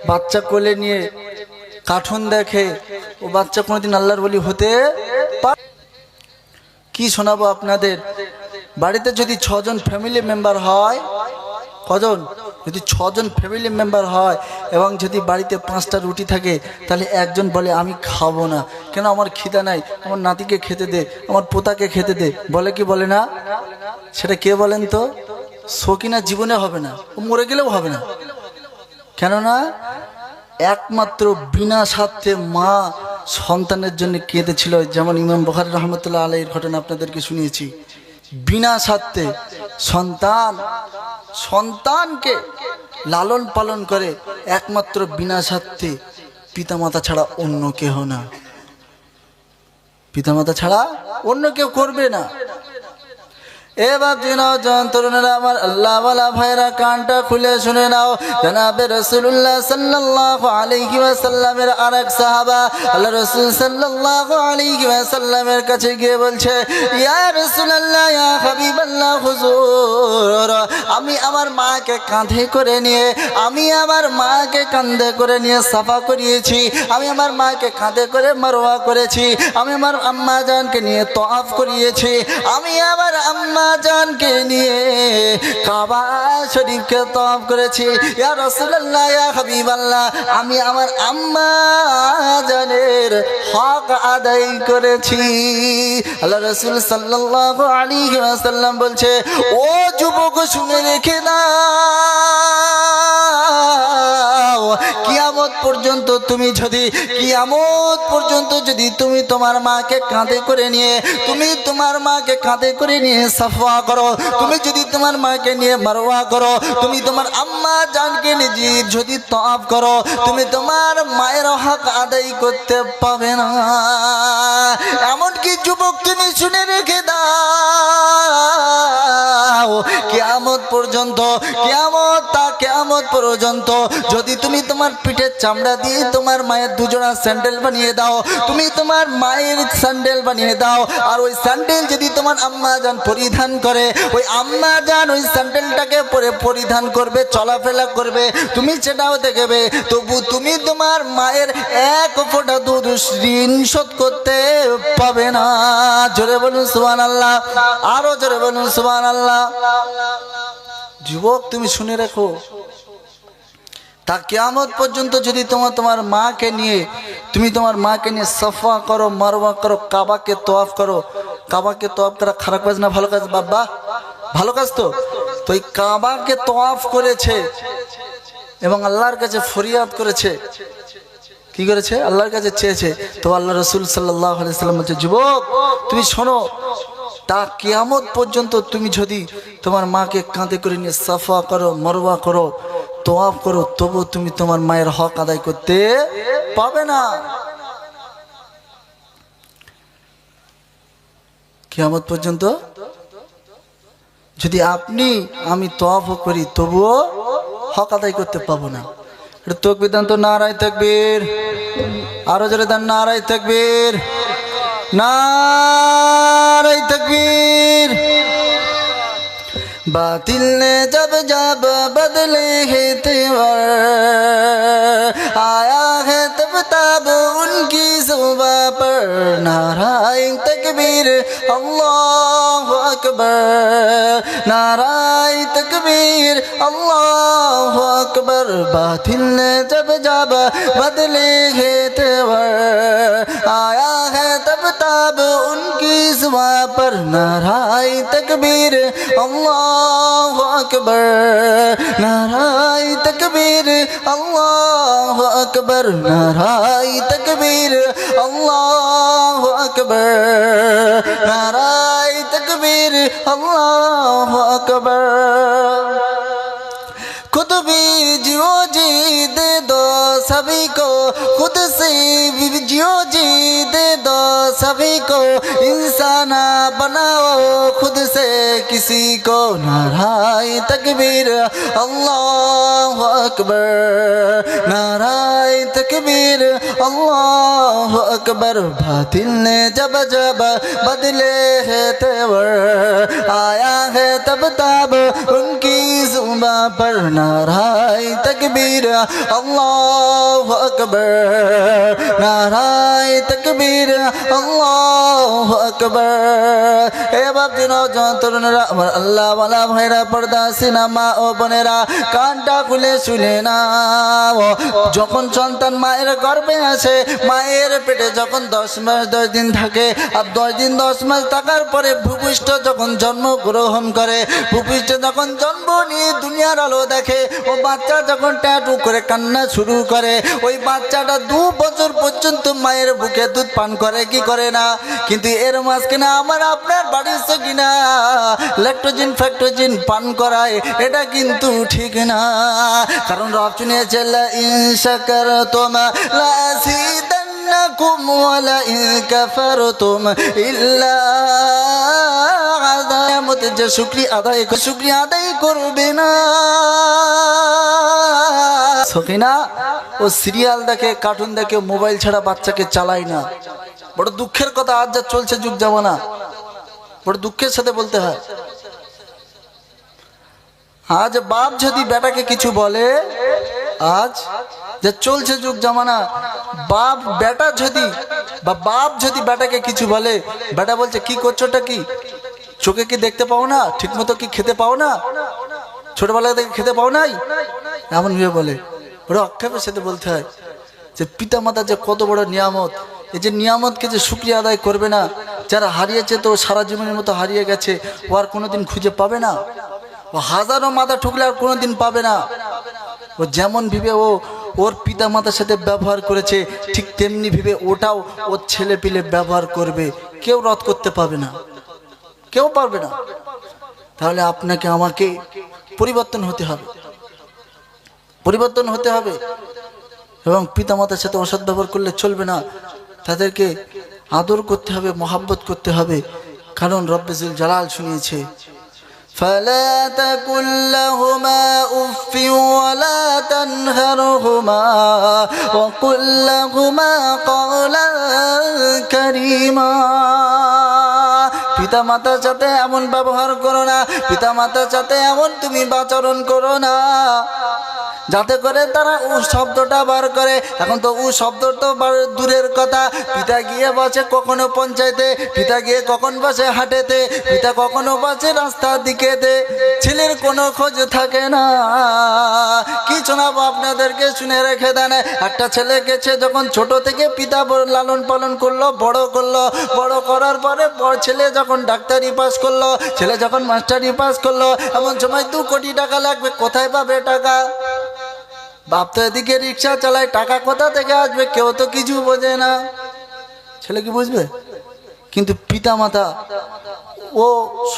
বাচ্চা কোলে নিয়ে কার্টুন দেখে, ও বাচ্চা কোনোদিন আল্লাহর ওলি হতে পারে? কি শোনাবো আপনাদের? বাড়িতে যদি 6 জন ফ্যামিলি মেম্বার হয়, কজন? যদি 6 জন ফ্যামিলি মেম্বার হয় এবং যদি বাড়িতে 5টা রুটি থাকে, তাহলে একজন বলে আমি খাবো না, কেন আমার খিদা নাই, আমার নাতিকে খেতে দে, আমার পোতাকে খেতে দে, বলে কি বলে না? সেটা কে বলেন তো? সকিনা জীবনে হবে না, ও মরে গেলেও হবে না। কেননা একমাত্র বিনা স্বার্থে মা সন্তানের জন্য কেঁদেছিল। যেমন ইমাম বুখারী রহমতুল্লাহ আলাইহির ঘটনা আপনাদেরকে শুনিয়েছি। বিনা স্বার্থে সন্তানকে লালন পালন করে একমাত্র বিনা স্বার্থে, পিতামাতা ছাড়া অন্য কেহ না, পিতামাতা ছাড়া অন্য কেউ করবে না। এবার তরুণেরা আমার, আল্লাহ ওয়ালা ভাইরা কানটা খুলে শুনে নাও। জনাবে রাসূলুল্লাহ সাল্লাল্লাহু আলাইহি ওয়াসাল্লামের আরেক সাহাবা আল্লাহ রাসূল সাল্লাল্লাহু আলাইহি ওয়াসাল্লামের কাছে গিয়ে বলছে, ইয়া রাসূলুল্লাহ, ইয়া হাবিবাল্লাহ, হুজুর আমি আমার মাকে কাঁধে করে নিয়ে, সাফা করিয়েছি, আমি আমার মাকে কাঁধে করে মারওয়া করেছি, আমি আমার আম্মা জানকে নিয়ে তওয়াফ করিয়েছি, আমি আমার আম্মা জানকে নিয়ে কাবা শরীফকে তওয়াফ করেছি। ইয়া রাসূলুল্লাহ, ইয়া হাবিবাল্লাহ, আমি আমার আম্মা জানের হক আদায় করেছি। আল্লাহ রাসূল সাল্লাল্লাহু আলাইহি ওয়াসাল্লাম বলছে, ও যুবক শুনে রেখে দাও, কিয়ামত পর্যন্ত যদি তুমি তোমার মাকে কাঁধে করে নিয়ে, সাফা করো, তুমি যদি তোমার মাকে নিয়ে মারওয়া করো, তুমি তোমার আম্মা জানকে নিয়ে যদি তওয়াফ করো, তুমি তোমার মায়ের হক আদায় করতে পাবে না। এমনকি যুবক তুমি শুনে রেখে দাও, কিয়ামত পর্যন্ত যদি তুমি তোমার পিঠের চামড়া দিয়ে তোমার মায়ের 2 জোড়া স্যান্ডেল বানিয়ে দাও, তুমি তোমার মায়ের স্যান্ডেল বানিয়ে দাও, আর ওই স্যান্ডেল যদি তোমার আম্মা জান পরিধান করে, ওই আম্মা জান ওই স্যান্ডেলটাকে পরে পরিধান করবে, চলাফেরা করবে, তুমি সেটাও দেখবে, তবু তুমি তোমার মায়ের 1 ফোঁটা দুধ ঋণ শোধ করতে পাবে না। জোরে বলুন সুবহানাল্লাহ, আরো জোরে বলুন সুবহানাল্লাহ। যুবক তুমি শুনে রাখো, তা কিয়ামত পর্যন্ত যদি তোমার মাকে নিয়ে সাফা করো, মারওয়া করো, কাবাকে তওয়াফ করো। কাবাকে তওয়াফ করা খারাপ কাজ না ভালো কাজ বাবা? ভালো কাজ তো। তো এই কাবাকে তওয়াফ করেছে এবং আল্লাহর কাছে ফরিয়াদ করেছে। কি করেছে? আল্লাহর কাছে চেয়েছে। তো আল্লাহ রাসূল সাল্লাল্লাহু আলাইহি সাল্লাম বলছে, যুবক তুমি শোনো, তা কিয়ামত পর্যন্ত তুমি যদি তোমার মাকে কাঁধে করে নিয়ে সাফা করো, মারওয়া করো, তওয়াফ করো, তবু তুমি তোমার মায়ের হক আদায় করতে পাবে না। কিয়ামত পর্যন্ত যদি আমি তওয়াফ করি তবুও হক আদায় করতে পাবো না। এটা তাকবীর দেন তো, নারায়ে তাকবীর। আরো জোরে দেন নারায়ে তাকবীর, नारे तकबीर। बातिल ने जब जब बदले है तेवर, आया है तब तब उनकी जुबां पर नाराए तकबीर अल्लाहु अकबर, नाराए तकबीर अल्लाहु अकबर। बातिल ने जब जब बदले है तेवर, आया है तब तब उनकी जुबां पर नाराए तकबीर अल्लाहु अकबर, नाराए तकबीर अल्लाहु अकबर, नाराए तकबीर अल्लाहु अकबर, नाराए तकबीर अल्लाहु अकबर। खुद भी जियो जी दे दो सभी को, खुद से भी जियो जी दे दो सभी को, इंसान बनाओ खुद से किसी को। नाराए तकबीर अल्लाहु अकबर, नाराए तकबीर अल्लाहु अकबर। बातिल ने जब जब बदले है तेवर, आया है तब तब उनकी जुबां पर नाराए तकबीर अल्लाहु अकबर, नाराए तकबीर अल्लाहु अकबर। ए बाप दिनो तरुणरा আমার আল্লাহ ওয়ালা ভাইরা, পর্দা সিনেমা ও বোনেরা, কানটা খুলে শুনে নাও। যখন সন্তান মায়ের গর্ভে আসে, মায়ের পেটে যখন 10 মাস 10 দিন থাকে, আর 10 দিন 10 মাস থাকার পরে ভূপৃষ্ঠ যখন জন্মগ্রহণ করে, ভূপৃষ্ঠে যখন জন্ম নিয়ে দুনিয়ার আলো দেখে, ও বাচ্চা যখন ট্যাটু করে কান্না শুরু করে, ওই বাচ্চাটা 2 বছর পর্যন্ত মায়ের বুকে দুধ পান করে কি করে না? কিন্তু এর মাঝখানে আমার আপনার বাড়ির কিনা ল্যাকটোজিন ফ্যাক্টোজিন পান করায়, এটা কিন্তু ঠিক না। কারণ রব শুনিয়েছে, লা ইন শাকারতুম লা আযীদান্নাকুম ওয়া লা ইন কাফারতুম ইল্লা আযাব। যে শুকরিয়া আদায় করবে না। সকিনা ও সিরিয়াল দেখে, কার্টুন দেখে, মোবাইল ছাড়া বাচ্চাকে চালায় না। বড় দুঃখের কথা, আজ যা চলছে যুগ জামানা, বড় দুঃখের সাথে বলতে হয়। আজ বাপ যদি বেটাকে কিছু বলে, আজ যা চলছে যুগ জামানা, বাপ যদি বেটাকে কিছু বলে, বেটা বলছে কি করছোটা কি, চোখে কি দেখতে পাও না, ঠিক মতো কি খেতে পাও না, ছোটবেলা থেকে খেতে পাও নাই, এমন ভেবে বলে। ওরা আক্ষেপের সাথে বলতে হয় যে পিতা মাতা যে কত বড় নিয়ামত, এই যে নিয়ামতকে যে শুকরিয়া আদায় করবে না, যারা হারিয়েছে তো সারা জীবনের মতো হারিয়ে গেছে, ও আর কোনোদিন খুঁজে পাবে না। ও হাজারো মাথা ঠুকলে আর কোনোদিন পাবে না। ও যেমন ভেবে ওর পিতা মাতার সাথে ব্যবহার করেছে, ঠিক তেমনি ভেবে ওটাও ওর ছেলে পিলে ব্যবহার করবে। কেউ রদ করতে পারবে না, কেউ পারবে না। তাহলে আপনাকে আমাকে পরিবর্তন হতে হবে, পরিবর্তন হতে হবে। এবং পিতা মাতার সাথে অসৎ ব্যবহার করলে চলবে না, তাদেরকে আদর করতে হবে, মহাব্বত করতে হবে। কারণ রব্বে যুল জালাল শুনিয়েছে, فلا تقل لهما اف ولا تنهرهما وقل لهما قولا كريما। পিতা মাতার সাথে এমন ব্যবহার করো না, পিতা মাতার সাথে এমন তুমি আচরণ করো না যাতে করে তারা উ শব্দটা বার করে। এখন তো উ শব্দ তো দূরের কথা, পিতা গিয়ে বসে কখনো পঞ্চায়েতে, পিতা গিয়ে কখন বসে হাটেতে, পিতা কখনো বসে রাস্তার দিকেতে, ছেলের কোনো খোঁজ থাকে না। কি শোনাবো আপনাদেরকে, শুনে রেখে দেন। একটা ছেলে গেছে যখন ছোট থেকে পিতা লালন পালন করলো, বড় করলো, বড় করার পরে ছেলে যখন ডাক্তারি পাস করলো, ছেলে যখন মাস্টারি পাস করলো, এমন সময় 2 কোটি টাকা লাগবে, কোথায় পাবে টাকা? বাপ তো এদিকে রিক্সা চালায়, টাকা কোথা থেকে আসবে? কেউ তো কিছু বোঝে না। ছেলে কি বুঝবে? কিন্তু পিতা মাতা ও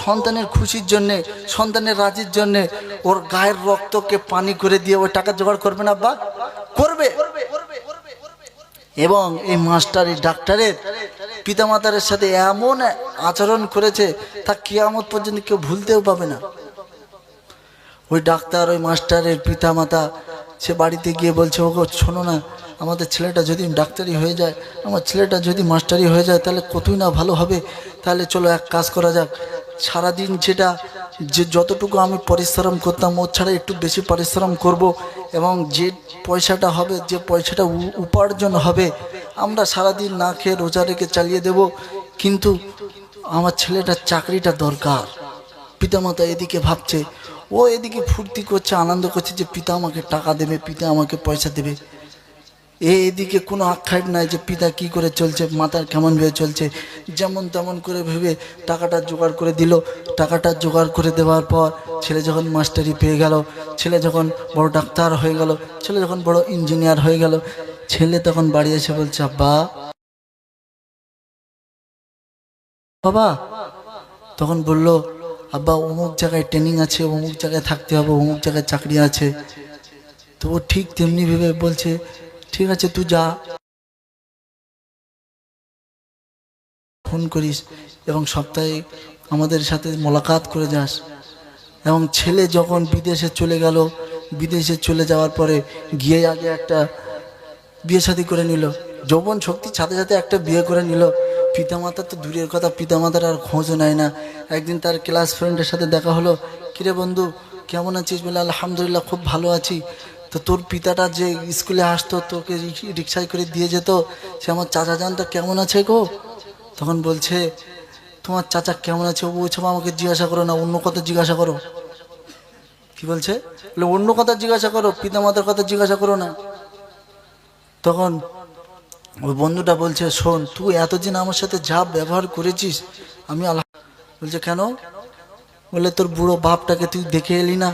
সন্তানের খুশির জন্যে, সন্তানের রাজির জন্যে ওর গায়ের রক্তকে পানি করে দিয়ে ওই টাকা জোগাড় করবে না? বা করবে। এবং এই মাস্টারি ডাক্তারের পিতামাতার সাথে এমন আচরণ করেছে তা কিয়ামত পর্যন্ত কেউ ভুলতেও পাবে না। ওই ডাক্তার, ওই মাস্টারের পিতামাতা সে বাড়িতে গিয়ে বলছে, ওগো শোনো না, আমাদের ছেলেটা যদি ডাক্তারি হয়ে যায়, আমার ছেলেটা যদি মাস্টারি হয়ে যায়, তাহলে কতই না ভালো হবে। তাহলে চলো এক কাজ করা যাক, সারাদিন যেটা যে যতটুকু আমি পরিশ্রম করতাম ওর ছাড়া একটু বেশি পরিশ্রম করব, এবং যে পয়সাটা হবে, যে পয়সাটা উপার্জন হবে, আমরা সারাদিন না খেয়ে রোজা রেখে চালিয়ে দেব। কিন্তু আমার ছেলেটার চাকরিটা দরকার। পিতামাতা এদিকে ভাবছে, ও এদিকে ফুর্তি করছে, আনন্দ করছে যে পিতা আমাকে টাকা দেবে, পিতা আমাকে পয়সা দেবে। এদিকে কোনো আক্ষেপ নাই যে পিতা কি করে চলছে, মাতার কেমন ভেবে চলছে। যেমন তেমন করে ভেবে টাকাটা জোগাড় করে দিল। টাকাটা জোগাড় করে দেওয়ার পর ছেলে যখন মাস্টারি পেয়ে গেল, ছেলে যখন বড় ডাক্তার হয়ে গেল, ছেলে যখন বড় ইঞ্জিনিয়ার হয়ে গেল, ছেলে তখন বাড়ি এসে বলছে, আব্বা, বাবা। তখন বলল, আব্বা অমুক জায়গায় ট্রেনিং আছে, অমুক জায়গায় থাকতে হবে, অমুক জায়গায় চাকরি আছে। তো ও ঠিক তেমনি ভেবে বলছে, ঠিক আছে তুই যা, ফোন করিস এবং সপ্তাহে আমাদের সাথে মোলাকাত করে যাস। এবং ছেলে যখন বিদেশে চলে গেল, বিদেশে চলে যাওয়ার পরে গিয়ে আগে একটা বিয়ে শাদী করে নিল, যৌবন শক্তির সাথে সাথে একটা বিয়ে করে নিল। পিতামাতা তো দূরের কথা, পিতামাতার আর খোঁজও নেয় না। একদিন তার ক্লাস ফ্রেন্ডের সাথে দেখা হলো, কিরে বন্ধু কেমন আছিস? বলে আলহামদুলিল্লাহ খুব ভালো আছি। তো তোর পিতাটা যে স্কুলে আসতো, তোকে রিক্সায় করে দিয়ে যেত, সে আমার চাচা জান, তো কেমন আছে গো? তখন বলছে, তোমার চাচা কেমন আছে ওইসব আমাকে জিজ্ঞাসা করো না, অন্য কথা জিজ্ঞাসা করো। কি বলছে? বলে অন্য কথা জিজ্ঞাসা করো, পিতামাতার কথা জিজ্ঞাসা করো না। তখন ওই বন্ধুটা বলছে, শোন, তুই এতদিন আমার সাথে যা ব্যবহার করেছিস, আমি বলছে কেন? বলে তোর বুড়ো বাপটাকে তুই দেখে এলি না,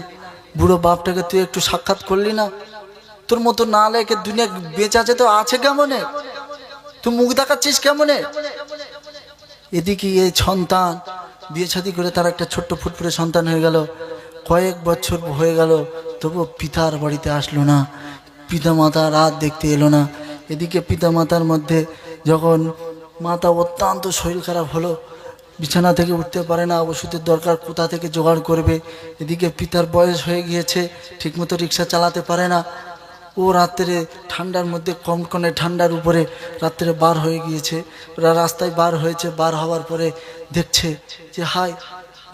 বুড়ো বাপটাকে তুই একটু সাক্ষাৎ করলি না? তোর মতো না লেখে দুনিয়া বেঁচে আছে তো আছে কেমনে? তুই মুখ দেখাচ্ছিস কেমনে? এদিকে এই সন্তান বিয়ে শাদী করে তার একটা ছোট্ট ফুটফুটে সন্তান হয়ে গেল, কয়েক বছর হয়ে গেল, তবুও পিতার বাড়িতে আসলো না, পিতা মাতা রাত দেখতে এলো না। এদিকে পিতা মাতার মধ্যে যখন মাতা অত্যন্ত শরীর খারাপ হলো, বিছানা থেকে উঠতে পারে না, ওষুধের দরকার, কোথা থেকে জোগাড় করবে। এদিকে পিতার বয়স হয়ে গিয়েছে, ঠিকমতো রিক্সা চালাতে পারে না। ও রাত্রে ঠান্ডার মধ্যে, কনকনে ঠান্ডার উপরে রাত্রে বার হয়ে গিয়েছে, ওরা রাস্তায় বার হয়েছে। বার হওয়ার পরে দেখছে যে হায়,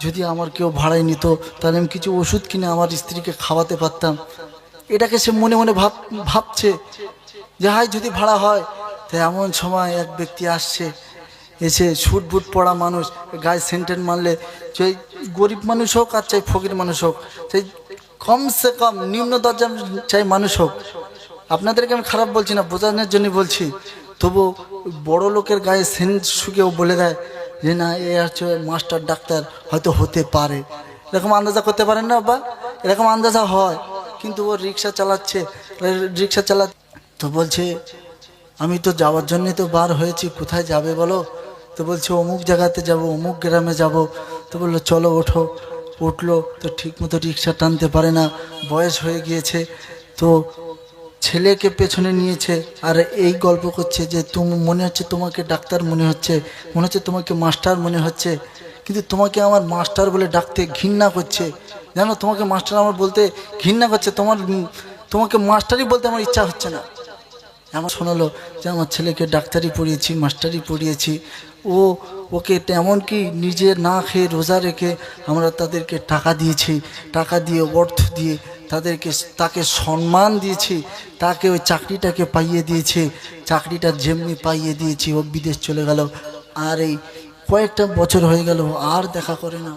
যদি আমার কেউ ভাড়ায় নিত তাহলে আমি কিছু ওষুধ কিনে আমার স্ত্রীকে খাওয়াতে পারতাম। এটাকে সে মনে মনে ভাবছে যে হায় যদি ভাড়া হয়। তাই এমন সময় এক ব্যক্তি আসছে, এসে সুট বুট পড়া মানুষ, গায়ে সেন্টেন মারলে, সেই গরিব মানুষ হোক আর চাই ফকির মানুষ হোক, সেই কমসে কম নিম্ন দরজার চাই মানুষ হোক, আপনাদেরকে আমি খারাপ বলছি না, বোঝানোর জন্য বলছি, তবু বড় লোকের গায়ে সেন্ট শুকেও বলে দেয় যে না এ হচ্ছে মাস্টার ডাক্তার, হয়তো হতে পারে। এরকম আন্দাজা করতে পারেন না বা এরকম আন্দাজা হয়। কিন্তু ও রিক্সা চালাচ্ছে, রিক্সা তো বলছে আমি তো যাওয়ার জন্যে তো বার হয়েছি, কোথায় যাবে বলো? তো বলছে অমুক জায়গাতে যাব, অমুক গ্রামে যাব। তো বললো চলো ওঠো। উঠলো তো ঠিক মতো রিক্সা টানতে পারে না, বয়স হয়ে গিয়েছে। তো ছেলেকে পেছনে নিয়েছে আর এই গল্প করছে যে তুমি মনে হচ্ছে তোমাকে ডাক্তার মনে হচ্ছে, মনে হচ্ছে তোমাকে মাস্টার মনে হচ্ছে, কিন্তু তোমাকে আমার মাস্টার বলে ডাকতে ঘৃণা করছে, জানো তোমাকে মাস্টার আমার বলতে ঘৃণা করছে, তোমাকে মাস্টারই বলতে আমার ইচ্ছা হচ্ছে না। এমন শোনালো যে আমার ছেলেকে ডাক্তারি পড়িয়েছি, মাস্টারি পড়িয়েছি, ও ওকে এমনকি নিজে না খেয়ে রোজা রেখে আমরা তাদেরকে টাকা দিয়েছি, টাকা দিয়ে অর্থ দিয়ে তাকে সম্মান দিয়েছি, তাকে ওই চাকরিটাকে পাইয়ে দিয়েছি, চাকরিটা যেমনি পাইয়ে দিয়েছি ও বিদেশ চলে গেল। আর এই কয়েকটা বছর হয়ে গেল আর দেখা করে না।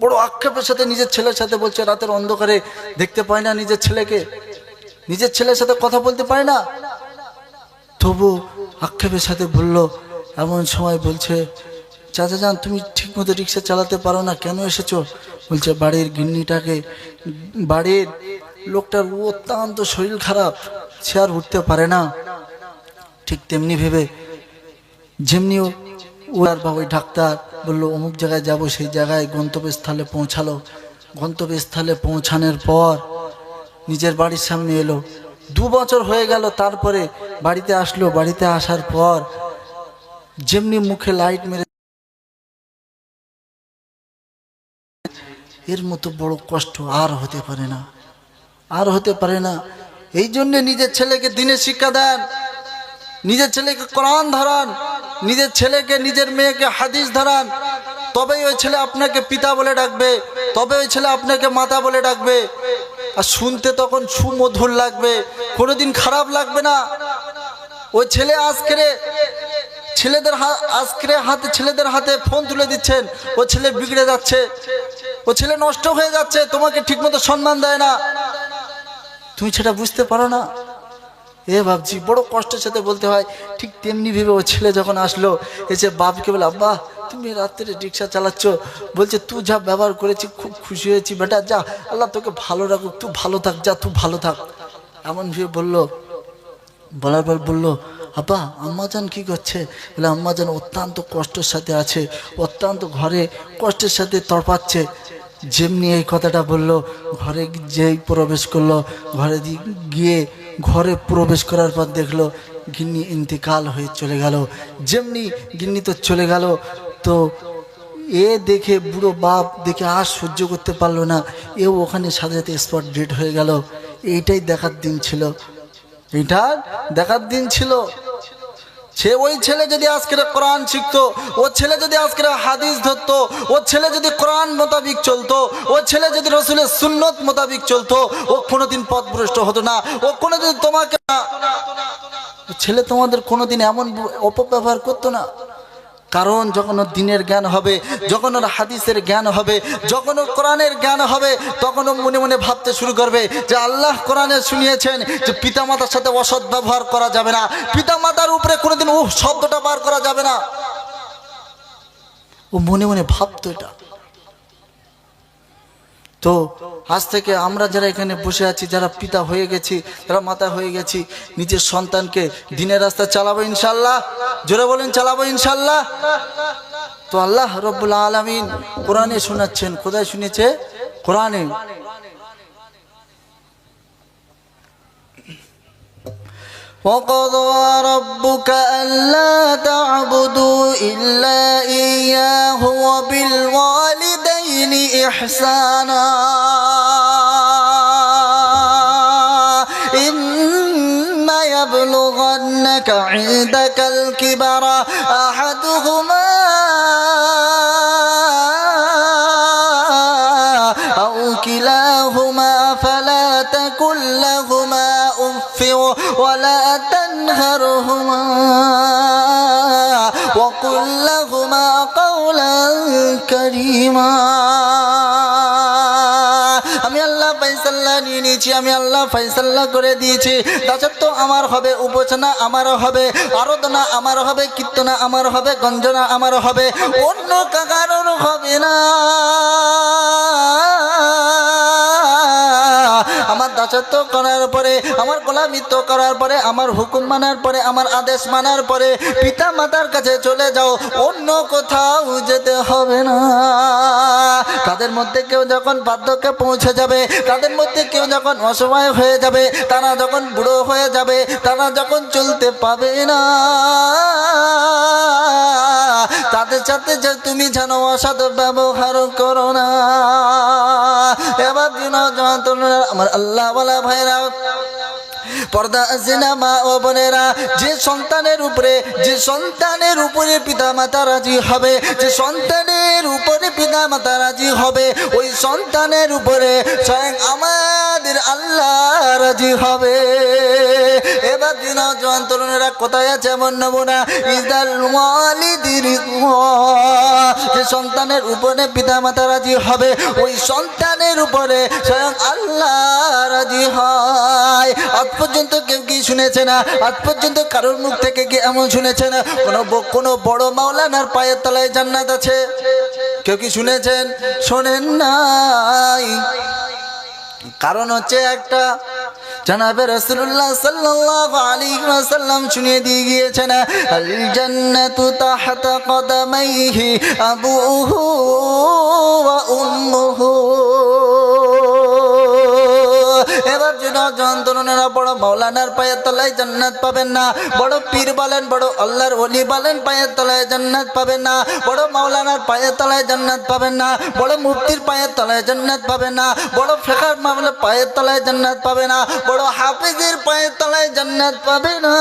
বড় আক্ষেপের সাথে নিজের ছেলের সাথে বলছে, রাতের অন্ধকারে দেখতে পায় না নিজের ছেলেকে, নিজের ছেলের সাথে কথা বলতে পারে না, তবু আক্ষেপের সাথে বলল। এমন সময় বলছে, চাচা যান তুমি ঠিকমতো রিক্সা চালাতে পারো না, কেন এসেছো? বলছে বাড়ির গিন্নিটাকে, বাড়ির লোকটার অত্যন্ত শরীর খারাপ, সে আর উঠতে পারে না। ঠিক তেমনি ভেবে যেমনি ওর বাবা ডাক্তার বললো অমুক জায়গায় যাব, সেই জায়গায় গন্তব্যস্থলে পৌঁছালো। গন্তব্যস্থলে পৌঁছানোর পর নিজের বাড়ির সামনে এলো। 2 বছর হয়ে গেল, তারপরে বাড়িতে আসলো। বাড়িতে আসার পর যেমনি মুখে লাইট মেরে, এর মতো বড় কষ্ট আর হতে পারে না, আর হতে পারে না। এই জন্যে নিজের ছেলেকে দিনের শিক্ষা দেন, নিজের ছেলেকে কোরআন ধরান, নিজের ছেলেকে, নিজের মেয়েকে হাদিস ধরান, তবেই ওই ছেলে আপনাকে পিতা বলে ডাকবে, তবে ওই ছেলে আপনাকে মাতা বলে ডাকবে। আর শুনতে তখন সুমধুর লাগবে, কোনোদিন খারাপ লাগবে না। ওই ছেলে ছেলেদের হাতে ফোন তুলে দিচ্ছেন, ও ছেলে বিগড়ে যাচ্ছে, ও ছেলে নষ্ট হয়ে যাচ্ছে, তোমাকে ঠিকমতো সম্মান দেয় না, তুমি সেটা বুঝতে পারো না। এ ভাবছি বড় কষ্টের সাথে বলতে হয়। ঠিক তেমনি ভেবে ও ছেলে যখন আসলো, এসে বাপকে বলে, আব্বা তুমি রাত্রে রিক্সা চালাচ্ছ, বলছে তুই যা ব্যবহার করেছি খুব খুশি হয়েছি বেটা, যা আল্লাহ তোকে ভালো রাখুক, তুই ভালো থাক, যা তুই ভালো থাক। এমন ভেবে বললো। বলার পর বললো, আব্বা আম্মাজান কি করছে? বলে আম্মাজান অত্যন্ত কষ্টের সাথে আছে, অত্যন্ত ঘরে কষ্টের সাথে তড়পাচ্ছে। যেমনি এই কথাটা বললো, ঘরে যেই প্রবেশ করলো, ঘরে গিয়ে ঘরে প্রবেশ করার পর দেখলো গিন্নি ইন্তেকাল হয়ে চলে গেল। যেমনি গিন্নি তো চলে গেল, তো এ দেখে বুড়ো বাপ দেখে আর সহ্য করতে পারলো না, এও ওখানে সাথে সাথে স্পট ডেড হয়ে গেল। এইটাই দেখার দিন ছিল, এইটা দেখার দিন ছিল। ওই ছেলে যদি আজকের কোরআন শিখতো, ও ছেলে যদি আজকের হাদিস ধরতো, ও ছেলে যদি কোরআন মোতাবিক চলতো, ও ছেলে যদি রসুলের সুন্নত মোতাবিক চলতো, ও কোনোদিন পথভ্রষ্ট হতো না, ও কোনোদিন তোমাকে, ছেলে তোমাদের কোনোদিন এমন অপব্যবহার করতো না। কারণ যখন ওর দিনের জ্ঞান হবে, যখন ওর হাদিসের জ্ঞান হবে, যখন ওর কোরআনের জ্ঞান হবে, তখন ও মনে মনে ভাবতে শুরু করবে যে আল্লাহ কোরআনে শুনিয়েছেন যে পিতামাতার সাথে অসৎ ব্যবহার করা যাবে না, পিতামাতার উপরে কোনোদিন শব্দটা বার করা যাবে না। ও মনে মনে ভাবতো এটা। তো আজ থেকে আমরা যারা এখানে বসে আছি, যারা পিতা হয়ে গেছি, যারা মাতা হয়ে গেছি, নিজের সন্তানকে দিনের রাস্তা চালাবো ইনশাল্লাহ। জোরে বলেন চালাবো ইনশাল্লাহ। তো আল্লাহ রব্বুল আলামিন কোরআনে শোনাচ্ছেন। কোথায় শুনেছে? কোরআনে। وَقَضَى رَبُّكَ أَلَّا تَعْبُدُوا إِلَّا إِيَّاهُ وَبِالْوَالِدَيْنِ إِحْسَانًا إِمَّا يَبْلُغَنَّكَ عِندَكَ الْكِبَرَ أَحَدُهُمَا أَوْ كِلَاهُمَا فَلَا تَقُل لَّهُمَا أُفٍّ وَلَا تَنْهَرْهُمَا وَقُل لَّهُمَا قَوْلًا كَرِيمًا। আমি আল্লাহ ফায়সালা নিয়ে নিয়েছি, আমি আল্লাহ ফায়সালা করে দিয়েছি। দাসত্ব আমার হবে, উপাসনা আমার হবে, আরাধনা আমার হবে, কীর্তনা আমার হবে, গঞ্জনা আমার হবে, অন্য কারোর হবে না। আমার দাসত্ব করার পরে, আমার গোলামিত্ব করার পরে, আমার হুকুম মানার পরে, আমার আদেশ মানার পরে পিতা মাতার কাছে চলে যাও, অন্য কোথাও যেতে হবে না। তাদের মধ্যে কেউ যখন বার্ধক্যে পৌঁছে যাবে, তাদের মধ্যে কেউ যখন অসহায় হয়ে যাবে, তারা যখন বুড়ো হয়ে যাবে, তারা যখন চলতে পাবে না, তাদের সাথে যে তুমি যেন অসৎ ব্যবহার করো না। এবার আমার আল্লাহ বলা ভাইরা, পর্দা আছে না মা ও বোনেরা, যে সন্তানের উপরে পিতা মাতা রাজি হবে, যে সন্তানের উপরে পিতা মাতা রাজি হবে, ওই সন্তানের উপরে স্বয়ং আমাদের আল্লাহ রাজি হবে। এবার নওজোয়ান তরুণেরা কোথায় আছে এমন নমুনা? ইদাল ওয়ালিদির, যে সন্তানের উপরে পিতা মাতা রাজি হবে, ওই সন্তানের উপরে স্বয়ং আল্লাহ রাজি হয়। আজ পর্যন্ত কেউ কি শুনেছে না? আজ পর্যন্ত কারোর মুখ থেকে কি এমন শুনেছে না কোনো বড় মাওলানার পায়ের তলায় জান্নাত আছে? কেউ কি শুনেছেন? শোনেন নাই। কারণ হচ্ছে একটা, জনাবে রাসূলুল্লাহ সাল্লাল্লাহু আলাইহি ওয়াসাল্লাম শুনিয়ে দিয়ে গিয়েছেন, আল জান্নাতু তাহতা কদামাইহি আবুহু ওয়া উম্মুহু। এবার নওজোয়ান তরুণেরা বড় মাওলানার পায়ের তলায় জান্নাত পাবেন না, বড় পীর বলেন, বড় আল্লাহর ওলি বলেন, পায়ের তলায় জান্নাত পাবেন না, বড় মাওলানার পায়ের তলায় জান্নাত পাবেন না, বড় মুফতির পায়ের তলায় জান্নাত পাবেন না, বড় ফিকার মামলার পায়ের তলায় জান্নাত পাবে না, বড় হাফেজের পায়ের তলায় জান্নাত পাবে না।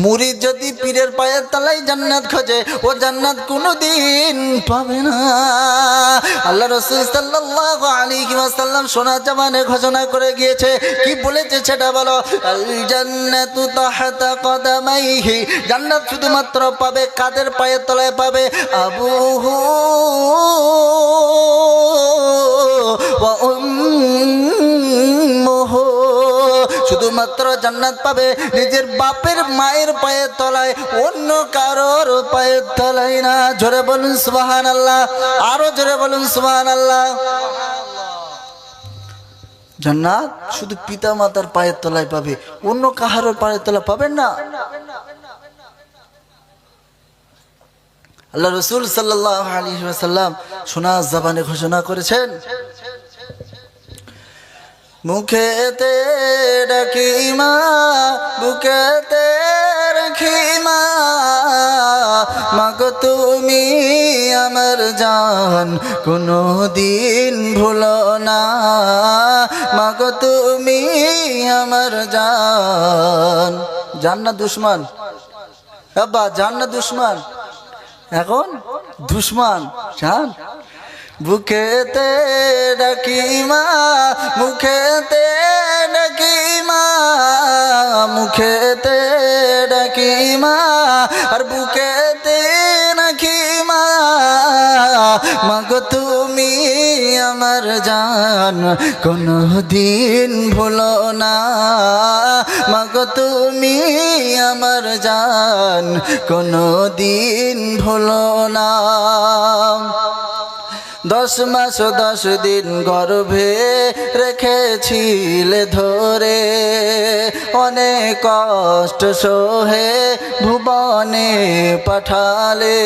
মুরিদ যদি পীরের পায়ের তলায় জান্নাত খোঁজে, ও জান্নাত কোনোদিন পাবে না। আল্লাহ রাসূল সাল্লাল্লাহু আলাইহি ওয়াসাল্লাম সোনা জামানে ঘোষণা করে গিয়েছে, কি বলেছে সেটা বলো? আল জান্নাতু তাহতা কদামাইহি, জান্নাত শুধুমাত্র পাবে কাদের পায়ের তলায় পাবে? আবুহু ওয়া উম্মুহু, শুধুমাত্র জান্নাত পাবে নিজের বাপের মায়ের পায়ের তলায়, অন্য কারোর পায়ের তলায় না। জোরে বলুন সুবহানাল্লাহ, আরো জোরে বলুন সুবহানাল্লাহ। জান্নাত শুধু পিতা মাতার পায়ের তলায় পাবে, অন্য কারোর পায়ের তলায় পাবেন না। আল্লাহ রাসূল সাল্লাল্লাহু আলাইহি ওয়াসাল্লাম সোনা জবানে ঘোষণা করেছেন, মুখেতে ডাকি মা, বুকেতে রাখি মা, মাগো তুমি আমার জান, কোনো দিন ভুলো না, মাগো তুমি আমার জান। জান্নাত দুশমন, আব্বা জান্নাত দুশমন, এখন দুশমন জান। বুকেতে ডাকি মা, মুখেতে ডাকি মা, মুখেতে ডাকি মা, আর বুকেতে রাখি মা, মাগো তুমি আমার জান, কোনো দিন ভুলো না, মাগো তুমি আমার জান, কোনো দিন ভুলো না। 10 মাস 10 দিন গর্ভে রেখেছিলে ধরে, অনেক কষ্ট সহে ভুবনে পাঠালে।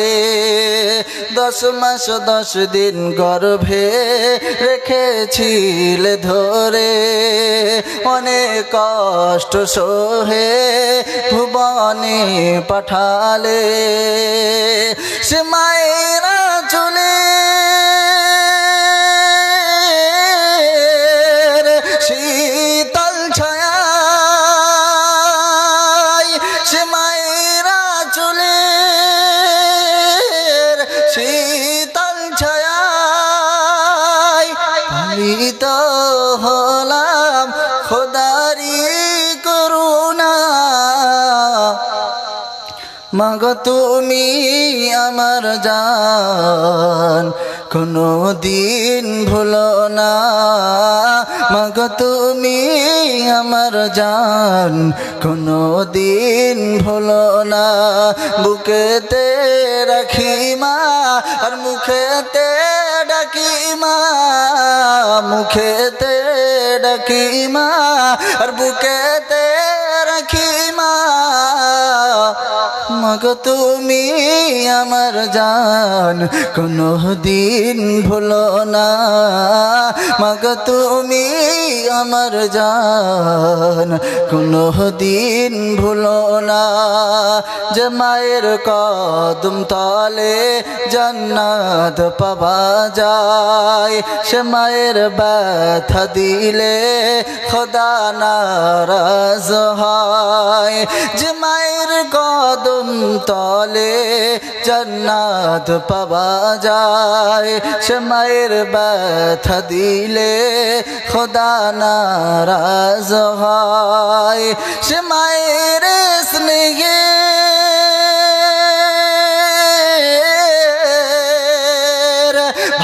10 মাস 10 দিন গর্ভে রেখেছিলে ধরে, অনেক কষ্ট সহে ভুবনে পাঠালে। সে মায়েরা চলে শীতল ছায়ায়, সে মায়েরা চলে শীতল ছায়ায়, পালিত হলাম খোদারি করুণা, মাগো তুমি আমার জান, কোনো দিন ভুলো না, মাগো তুমি আমার জান, কোনো দিন ভুলো না। বুকেতে রাখি মা, আর মুখেতে ডাকি মা, মুখেতে ডাকি মা, আর বুকেতে রাখি মা, মাগো তুমি আমার জান কোনো দিন ভুলো না মাগো তুমি আমার জান কোনো দিন ভুলো না যে মায়ের কদম তলে জান্নাত পাওয়া যায় সে মায়ের ব্যথা দিলে খোদা নারাজ হয় যে মায়ের কদম তলে জান্নাত পাওয়া যায় সে মায়ের ব্যথা দিলে খোদা নারাজ হয় সে মায়ের স্নেহে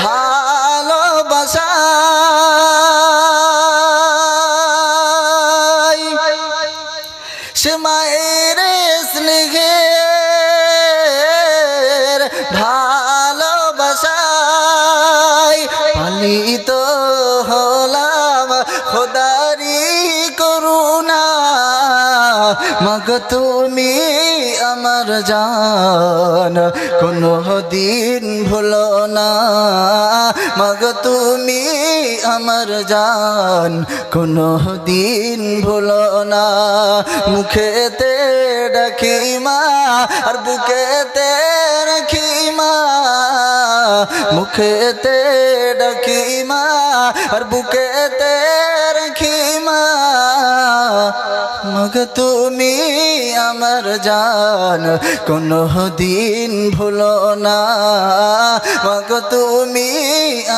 ভালোবাসা সে মায়ের স্নেহের ভালোবাসায় পালিত হলাম খোদারি করুণা মাগো তুমি আমার জান কোনো দিন ভুলো না মাগো তুমি আমার জান কোনো দিন ভুলো না মুখেতে ডাকি মা আর বুকেতে রাখি মা মুখেতে ডাকি মা আর বুকেতে রাখি মা মাগো তুমি আমার জান কোনো দিন ভুলো না মাগো তুমি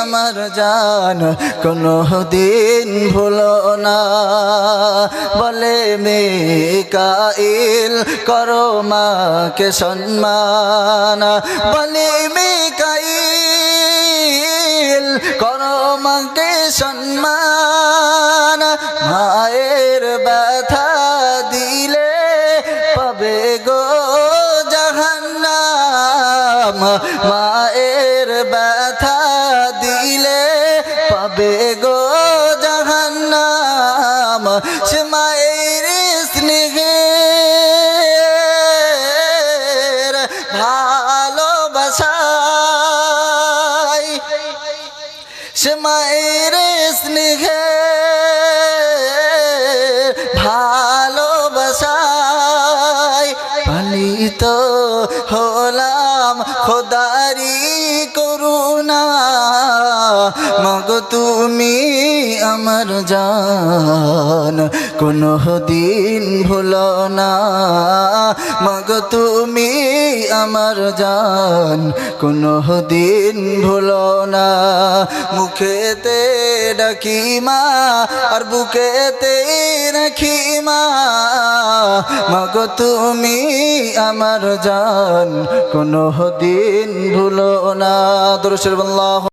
আমার জান কোনো দিন ভুলো না বলে মিকাইল করো মাকে সম্মান বলে মিকাইল করো মাকে সম্মান মায়ের ব্যথা দিলে পাবে গো জাহান্নাম মায়ের ব্যথা দিলে পাবে গো জাহান্নাম সে মায়ের স্নেহের ভালোবাসায় সে মায়ের স্নেহের ভালোবাসায় পালিত হলাম খোদারি করুণা মাগো তুমি আমার জান কোনো দিন ভুলো না মাগো তুমি আমার জান কোনো দিন ভুলো না মুখেতে ডাকি মা আর বুকেতে রাখি মা মাগো তুমি আমার জান কোনো দিন ভুলো না দরুদ শরীফ আল্লাহ